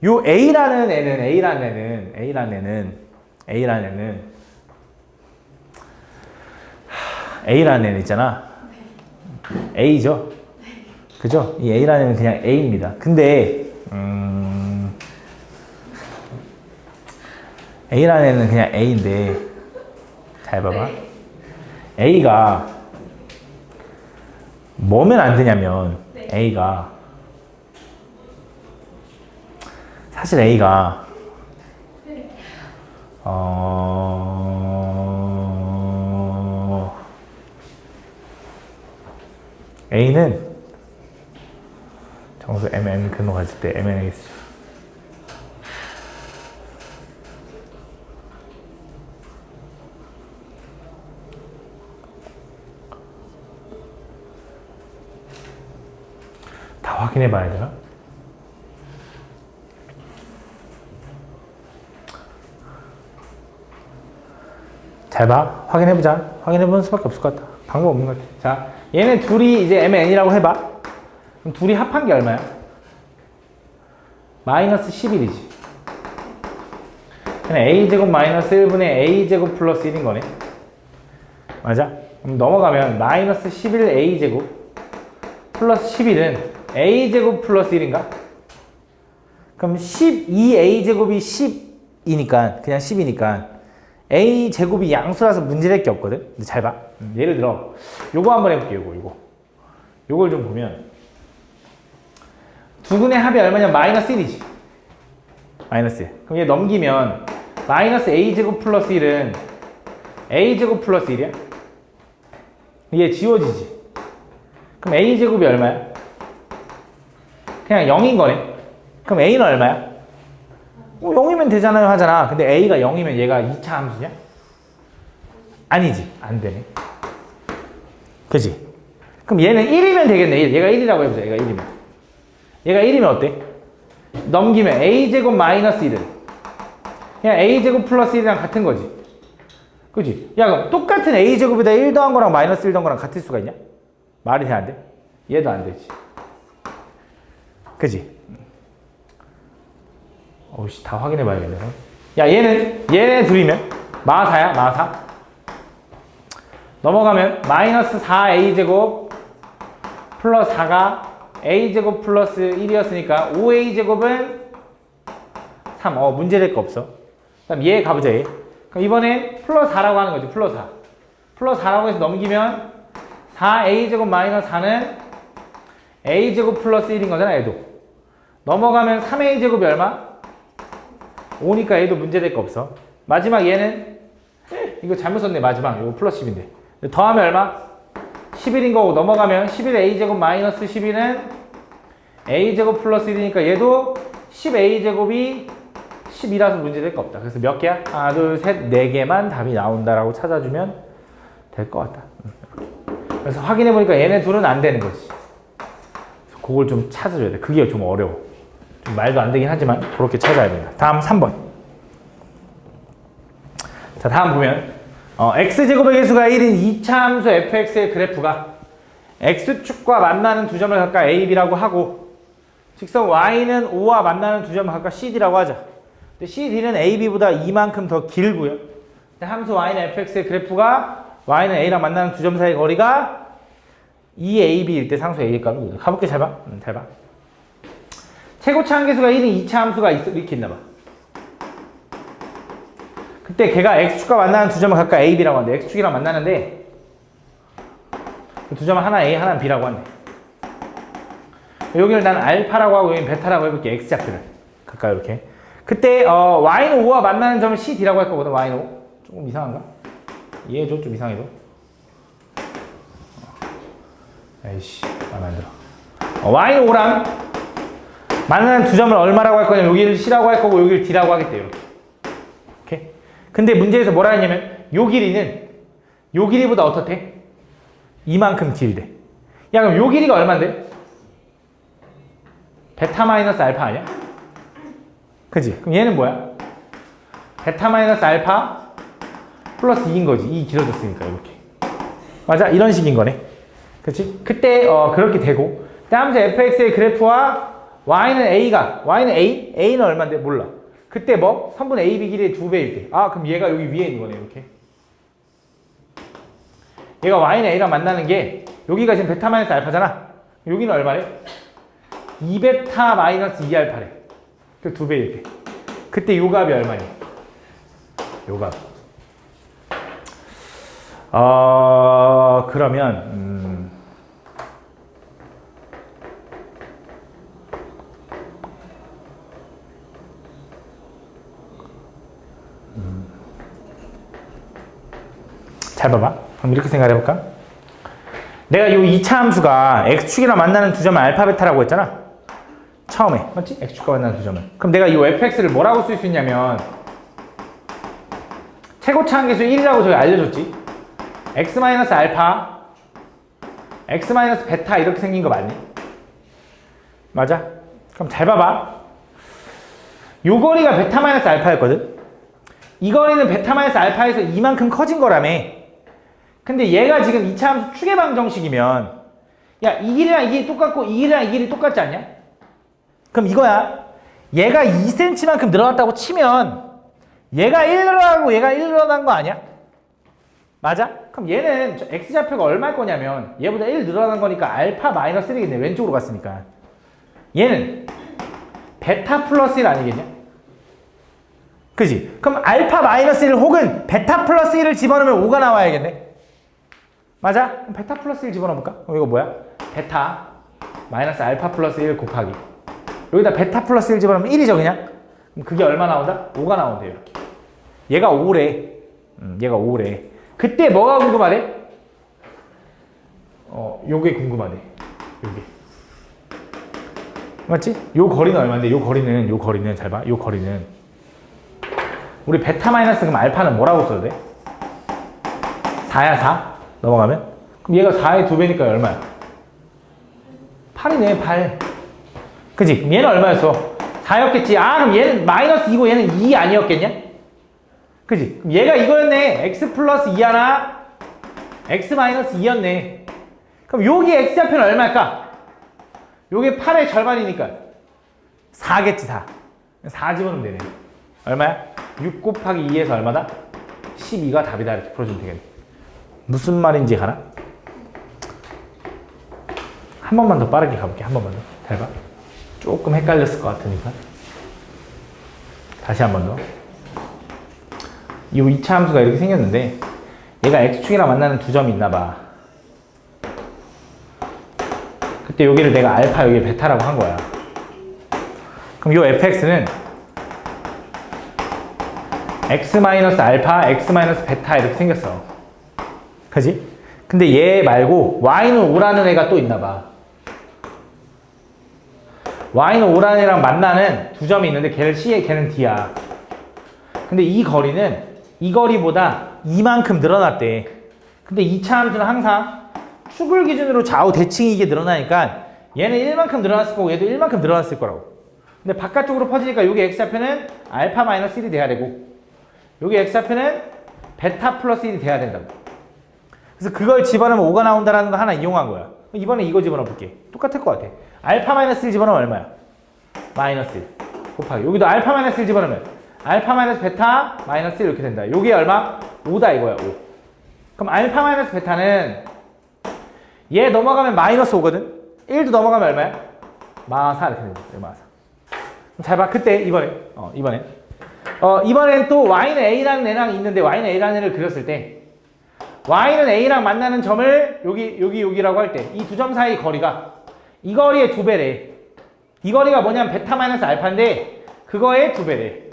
요 A라는 A라는 애는 있잖아. A죠? 그죠? 이 A라는 애는 그냥 A입니다. 근데 A라는 애는 그냥 A인데 잘 봐봐. A가 뭐면 안 되냐면 A가 사실 A가 A는 정수 MN 근호 가질 때 MNX 다 확인해 봐야 되나? 잘 봐. 확인해보자. 확인해보는 수밖에 없을 것 같다. 방법 없는 것 같아. 자, 얘네 둘이 이제 MN이라고 해봐. 그럼 둘이 합한 게 얼마야? 마이너스 11이지. 그냥 A제곱 마이너스 1분의 A제곱 플러스 1인 거네. 맞아? 그럼 넘어가면 마이너스 11A제곱 플러스 11은 A제곱 플러스 1인가? 그럼 12A제곱이 10이니까, 그냥 10이니까 A제곱이 양수라서 문제될 게 없거든? 근데 잘 봐. 예를 들어, 요거 한번 해볼게, 요걸 좀 보면. 두근의 합이 얼마냐면 마이너스 1이지. 마이너스 1. 그럼 얘 넘기면, 마이너스 A제곱 플러스 1은 A제곱 플러스 1이야? 얘 지워지지. 그럼 A제곱이 얼마야? 그냥 0인 거네. 그럼 A는 얼마야? 0이면 되잖아요 하잖아. 근데 A가 0이면 얘가 2차 함수냐? 아니지. 안 되네. 그치? 그럼 얘는 1이면 되겠네. 얘가 1이라고 해보자. 얘가 1이면. 얘가 1이면 어때? 넘기면 A제곱 마이너스 1은 그냥 A제곱 플러스 1이랑 같은 거지. 그치? 야, 그럼 똑같은 A제곱에다 1 더한 거랑 마이너스 1 더한 거랑 같을 수가 있냐? 말이 돼, 안 돼? 얘도 안 되지. 그치? 어우씨, 다 확인해 봐야겠네. 야, 얘네 둘이면 마사야, 마사. 넘어가면 마이너스 4a제곱 플러스 4가 a제곱 플러스 1이었으니까 5a제곱은 3. 문제될 거 없어. 그럼 얘 가보자, 얘. 그럼 이번엔 플러스 4라고 하는 거지, 플러스 4. 플러스 4라고 해서 넘기면 4a제곱 마이너스 4는 a제곱 플러스 1인 거잖아, 얘도. 넘어가면 3a제곱이 얼마? 5니까 얘도 문제될 거 없어. 마지막 얘는 이거 잘못 썼네. 마지막 이거 플러스 10인데 더하면 얼마? 11인 거고 넘어가면 11a제곱 마이너스 11은 a제곱 플러스 1이니까 얘도 10a제곱이 12라서 문제될 거 없다. 그래서 몇 개야? 하나, 둘, 셋, 네 개만 답이 나온다라고 찾아주면 될 것 같다. 그래서 확인해보니까 얘네 둘은 안 되는 거지. 그래서 그걸 좀 찾아줘야 돼. 그게 좀 어려워. 좀 말도 안 되긴 하지만 그렇게 찾아야 된다. 다음 3번. 자, 다음 보면 x제곱의 개수가 1인 2차 함수 fx의 그래프가 x축과 만나는 두 점을 각각 a, b라고 하고 직선 y는 o와 만나는 두 점을 각각 cd라고 하자. 근데 cd는 a, b보다 이만큼 더 길고요. 근데 함수 y는 fx의 그래프가 y는 a랑 만나는 두 점 사이의 거리가 2ab일 때 상수 a의 값을 가볼게. 잘 봐. 잘 봐. 최고차 함계수가 1인 2차 함수가 이렇게 있나 봐. 그때 걔가 x축과 만나는 두 점을 각각 a, b라고 하는데 x축이랑 만나는데 두 점은 하나 a, 하나 b라고 한대. 여기를 난 알파라고 하고 여기는 베타라고 해볼게. x좌표를 각각 이렇게. 그때 y는 5와 만나는 점을 cd라고 할 거거든. y는 5. 조금 이상한가? 이해해줘. 좀 이상해도. 에이씨 마음에 안 들어. y는 5랑 만나는 두 점을 얼마라고 할 거냐면 여기를 c라고 할 거고 여기를 d라고 하겠대. 이렇게. 오케이? 근데 문제에서 뭐라 했냐면 요 길이는 요 길이보다 어떻대? 이만큼 길대. 야 그럼 요 길이가 얼만데? 베타 마이너스 알파 아니야? 그지? 그럼 얘는 뭐야? 베타 마이너스 알파 플러스 2인 거지. 2 길어졌으니까 이렇게. 맞아? 이런 식인 거네. 그치? 그때 그렇게 되고 다음서 fx의 그래프와 y는 a는 얼마인데? 몰라. 그때 뭐? 3분의 ab 길이의 2배일 때. 아 그럼 얘가 여기 위에 있는 거네. 이렇게. 얘가 y는 a랑 만나는 게 여기가 지금 베타 마이너스 알파잖아. 여기는 얼마래? 2베타 마이너스 2알파래. 그 2배일 때. 그때 요 값이 얼마니? 요 값. 그러면 잘 봐봐. 그럼 이렇게 생각해 볼까? 내가 요 2차 함수가 x축이랑 만나는 두 점을 알파 베타라고 했잖아. 처음에. 맞지? x축과 만나는 두 점을. 그럼 내가 이 fx를 뭐라고 쓸 수 있냐면 최고차 함계수 1이라고 저기 알려줬지. x-알파 x-베타 이렇게 생긴 거 맞니? 맞아? 그럼 잘 봐봐. 요 거리가 베타 마이너스 알파였거든? 이 거리는 베타 마이너스 알파에서 이만큼 커진 거라며. 근데 얘가 지금 2차 함수 추계 방정식이면 야, 이 길이랑 이 길이 똑같고 이 길이랑 이 길이 똑같지 않냐? 그럼 이거야. 얘가 2cm만큼 늘어났다고 치면 얘가 1 늘어나고 얘가 1 늘어난 거 아니야? 맞아? 그럼 얘는 x좌표가 얼마일 거냐면 얘보다 1 늘어난 거니까 알파 마이너스 1이겠네. 왼쪽으로 갔으니까. 얘는 베타 플러스 1 아니겠냐? 그지? 그럼 알파 마이너스 1 혹은 베타 플러스 1을 집어넣으면 5가 나와야겠네. 맞아? 그럼 베타 플러스 1 집어넣어볼까? 그럼 이거 뭐야? 베타 마이너스 알파 플러스 1 곱하기 여기다 베타 플러스 1 집어넣으면 1이죠 그냥? 그럼 그게 얼마 나온다? 5가 나온대요. 이렇게. 얘가 5래. 얘가 5래. 그때 뭐가 궁금하대? 요게 궁금하대. 요게. 맞지? 요 거리는 얼마인데? 요 거리는 잘 봐. 요 거리는 우리 베타 마이너스 그럼 알파는 뭐라고 써도 돼? 4야 4? 넘어가면? 그럼 얘가 4의 2배니까 얼마야? 8이네 8. 그치? 그럼 얘는 얼마였어? 4였겠지. 아 그럼 얘는 마이너스 2고 얘는 2 아니었겠냐? 그치? 그럼 얘가 이거였네. x 플러스 2 하나 x 마이너스 2였네. 그럼 여기 x좌표는 얼마일까? 요게 8의 절반이니까 4겠지 4. 4 집어넣으면 되네. 얼마야? 6 곱하기 2에서 얼마다? 12가 답이다. 이렇게 풀어주면 되겠네. 무슨 말인지 가나? 한 번만 더 빠르게 가볼게. 한 번만 더. 잘 봐. 조금 헷갈렸을 것 같으니까. 다시 한 번 더. 이 2차 함수가 이렇게 생겼는데 얘가 x축이랑 만나는 두 점이 있나 봐. 그때 여기를 내가 알파 여기 베타라고 한 거야. 그럼 요 fx는 x-알파, x-베타 이렇게 생겼어. 그지? 근데 얘 말고 y는 5라는 애가 또 있나 봐. y는 5라는 애랑 만나는 두 점이 있는데 걔를 C에 걔는 D야. 근데 이 거리는 이 거리보다 이만큼 늘어났대. 근데 2차 함수는 항상 축을 기준으로 좌우 대칭이 이게 늘어나니까 얘는 1만큼 늘어났을 거고 얘도 1만큼 늘어났을 거라고. 근데 바깥쪽으로 퍼지니까 여기 x좌표는 알파 마이너스 1이 돼야 되고 여기 x좌표는 베타 플러스 1이 돼야 된다고. 그래서 그걸 집어넣으면 5가 나온다는 거 하나 이용한 거야. 이번에 이거 집어넣어 볼게. 똑같을 것 같아. 알파 마이너스 1 집어넣으면 얼마야? 마이너스 1 곱하기 여기도 알파 마이너스 1 집어넣으면 알파 마이너스 베타 마이너스 1 이렇게 된다. 요게 얼마? 5다 이거야. 5. 그럼 알파 마이너스 베타는 얘 넘어가면 마이너스 5거든? 1도 넘어가면 얼마야? 마사 이렇게 된다. 마사. 잘 봐. 그때 이번엔 또 y는 a라는 애랑 있는데 y는 a라는 애를 그렸을 때 y는 a랑 만나는 점을 여기라고 할 때 이 두 점 사이 거리가 이 거리의 2배래. 이 거리가 뭐냐면 베타 마이너스 알파인데 그거의 2배래.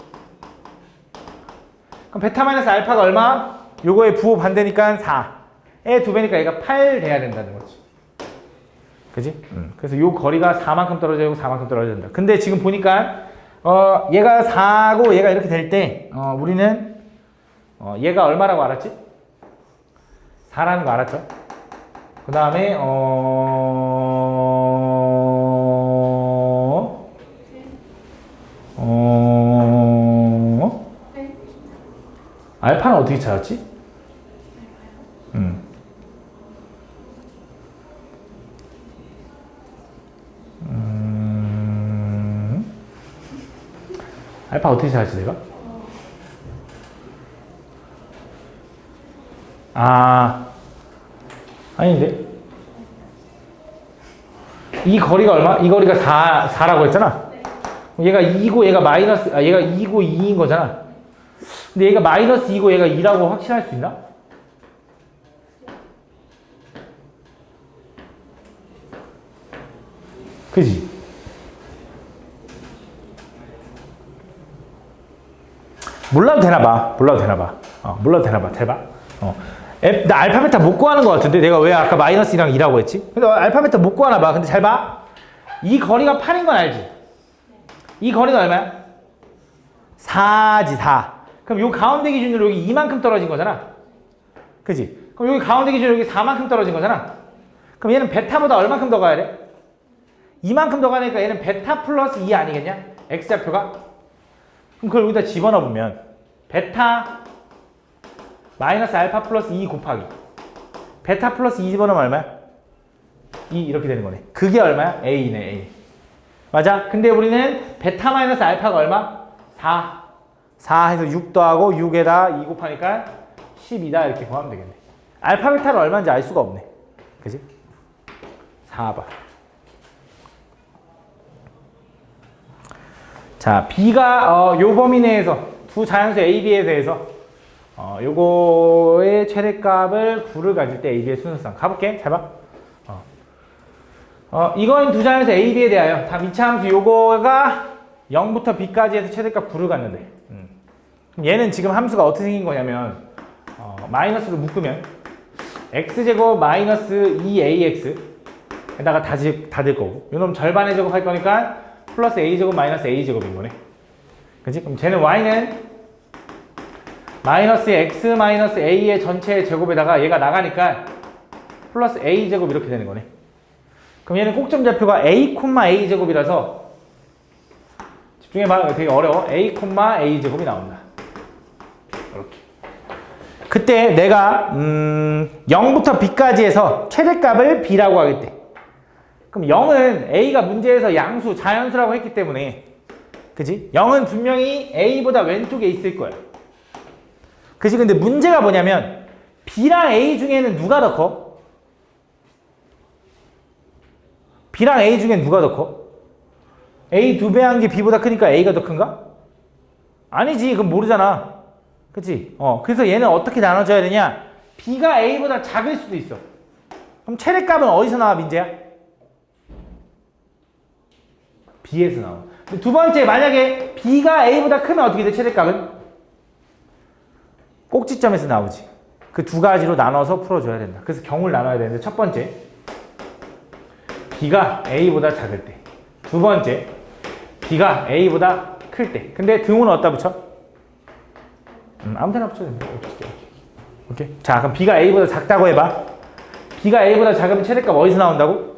그럼 베타 마이너스 알파가 얼마? 요거의 부호 반대니까 4의 2배니까 얘가 8 돼야 된다는 거지. 그지? 그래서 요 거리가 4만큼 떨어지고 4만큼 떨어져야 된다. 근데 지금 보니까 얘가 4고 얘가 이렇게 될 때 우리는 얘가 얼마라고 알았지? 4라는 거 알았죠? 그 다음에 알파는 어떻게 찾았지? 알파 어떻게 찾았지 내가? 아닌데 이 거리가 얼마? 이 거리가 4라고 했잖아. 얘가 2고 얘가 마이너스 얘가 2고 2인 거잖아. 근데 얘가 마이너스 2고 얘가 2라고 확신할 수 있나? 그지? 몰라도 되나봐. 잘 봐. 나 알파 베타 못 구하는 것 같은데 내가 왜 아까 마이너스 2랑 2라고 했지? 근데 알파 베타 못 구하나 봐. 근데 잘 봐. 이 거리가 8인 건 알지? 이 거리가 얼마야? 4지 4. 그럼 요 가운데 기준으로 여기 이만큼 떨어진 거잖아. 그지? 그럼 여기 가운데 기준으로 여기 4만큼 떨어진 거잖아. 그럼 얘는 베타보다 얼만큼 더 가야 돼? 이만큼 더 가니까 얘는 베타 플러스 2 아니겠냐? x좌표가? 그럼 그걸 여기다 집어넣어 보면 베타 마이너스 알파 플러스 2 곱하기 베타 플러스 2 집어넣으면 얼마야? 2 이렇게 되는 거네. 그게 얼마야? a네 a. 맞아? 근데 우리는 베타 마이너스 알파가 얼마? 4 해서 6 더하고 6에다 2 곱하니까 12다 이렇게 구하면 되겠네. 알파 베타는 얼마인지 알 수가 없네. 그지? 4번. 자, B가 요 범위 내에서 두 자연수 A, B에 대해서 요거의 최대값을 9를 가질 때 A, B의 순서상 가볼게. 잘 봐. 이건 두 자연수 A, B에 대하여 다 미차함수 요거가 0부터 B까지 해서 최대값 9를 갖는데 얘는 지금 함수가 어떻게 생긴 거냐면 마이너스로 묶으면 x제곱 마이너스 2ax 에다가 다들 거고 요놈 절반의 제곱 할 거니까 플러스 a제곱 마이너스 a제곱인 거네. 그치? 그럼 쟤는 y는 마이너스 x 마이너스 a의 전체 제곱에다가 얘가 나가니까 플러스 a제곱 이렇게 되는 거네. 그럼 얘는 꼭점 좌표가 a, a제곱이라서 집중해봐. 되게 어려워. a, a제곱이 나온다. 이렇게. 그때 내가 0부터 b까지 해서 최대값을 b라고 하겠대. 그럼 0은 a가 문제에서 양수, 자연수라고 했기 때문에 그지? 0은 분명히 a보다 왼쪽에 있을 거야. 그지? 근데 문제가 뭐냐면 b랑 a 중에는 누가 더 커? b랑 a 중엔 누가 더 커? a 2배 한 게 b보다 크니까 a가 더 큰가? 아니지. 그럼 모르잖아. 그치? 그래서 얘는 어떻게 나눠줘야 되냐? b가 a보다 작을 수도 있어. 그럼 최대값은 어디서 나와, 민재야? b에서 나와. 두 번째, 만약에 b가 a보다 크면 어떻게 돼, 최대값은? 꼭지점에서 나오지. 그 두 가지로 나눠서 풀어줘야 된다. 그래서 경우를 나눠야 되는데, 첫 번째, b가 a보다 작을 때. 두 번째, b가 a보다 클 때. 근데 등호는 어디다 붙여? 아무 데나 붙여도 됩니다. 오케이. 자, 그럼 B가 A보다 작다고 해봐. B가 A보다 작으면 최대값 어디서 나온다고?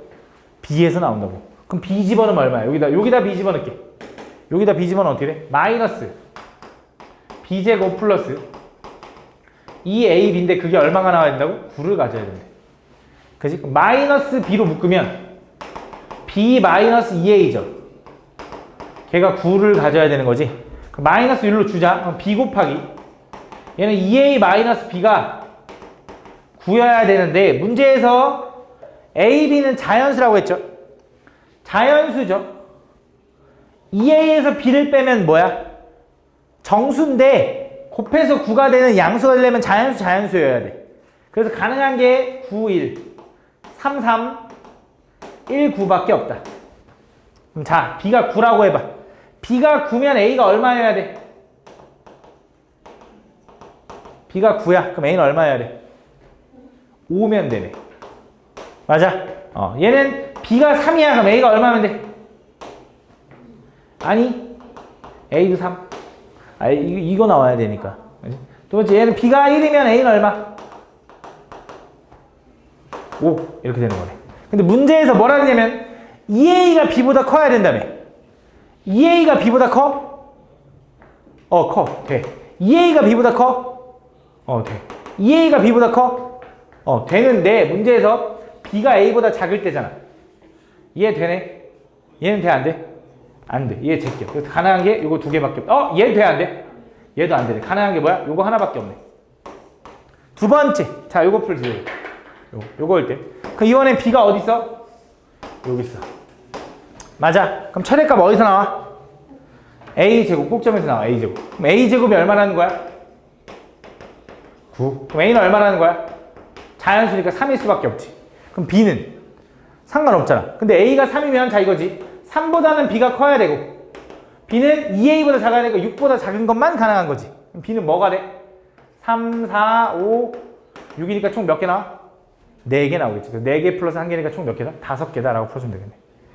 B에서 나온다고. 그럼 B 집어넣으면 얼마야? 여기다 B 집어넣을게. 여기다 B 집어넣으면 어떻게 돼? 마이너스 B제곱 플러스 2AB인데 그게 얼마가 나와야 된다고? 9를 가져야 된대. 그지? 그럼 마이너스 B로 묶으면 B 마이너스 2A죠. 걔가 9를 가져야 되는 거지. 그럼 마이너스 1로 주자. 그럼 B 곱하기 얘는 2A 마이너스 B가 9여야 되는데 문제에서 A, B는 자연수라고 했죠. 자연수죠. 2A에서 B를 빼면 뭐야? 정수인데 곱해서 9가 되는 양수가 되려면 자연수여야 돼. 그래서 가능한 게 9, 1, 3, 3, 1, 9밖에 없다. 그럼 자, B가 9라고 해봐. B가 9면 A가 얼마여야 돼? B가 9야. 그럼 A는 얼마여야 돼? 5면 되네. 맞아? 얘는 B가 3이야. 그럼 A가 얼마면 돼? 아니, A도 3. 이거 나와야 되니까. 두 번째, 얘는 B가 1이면 A는 얼마? 5. 이렇게 되는 거네. 근데 문제에서 뭐라 했냐면 2A가 B보다 커야 된다며. 2A가 B보다 커? 커. 돼. 2A가 B보다 커? 돼. 2A가 B보다 커? 되는데 문제에서 B가 A보다 작을 때잖아. 이해 되네? 얘는 돼, 안 돼? 안 돼. 얘 제껴. 그래서 가능한 게 요거 2개밖에 없다. 얘 돼, 안 돼? 얘도 안 되네. 가능한 게 뭐야? 요거 하나밖에 없네. 두 번째. 자, 요거 풀세요. 요거 할 때. 그럼 이번엔 B가 어디 있어? 여기 있어. 맞아. 그럼 최대값 어디서 나와? A제곱. 꼭점에서 나와. A제곱. 그럼 A제곱이 얼마라는 거야? 9. 그럼 A는 얼마라는 거야? 자연수니까 3일 수밖에 없지. 그럼 B는 상관없잖아. 근데 A가 3이면 자 이거지. 3보다는 B가 커야 되고 B는 2A보다 작아야 되고 6보다 작은 것만 가능한 거지. 그럼 B는 뭐가 돼? 3, 4, 5, 6이니까 총 몇 개 나와? 4개 나오겠지. 4개 플러스 1개니까 총 몇 개다? 5개다 라고 풀어주면 되겠네.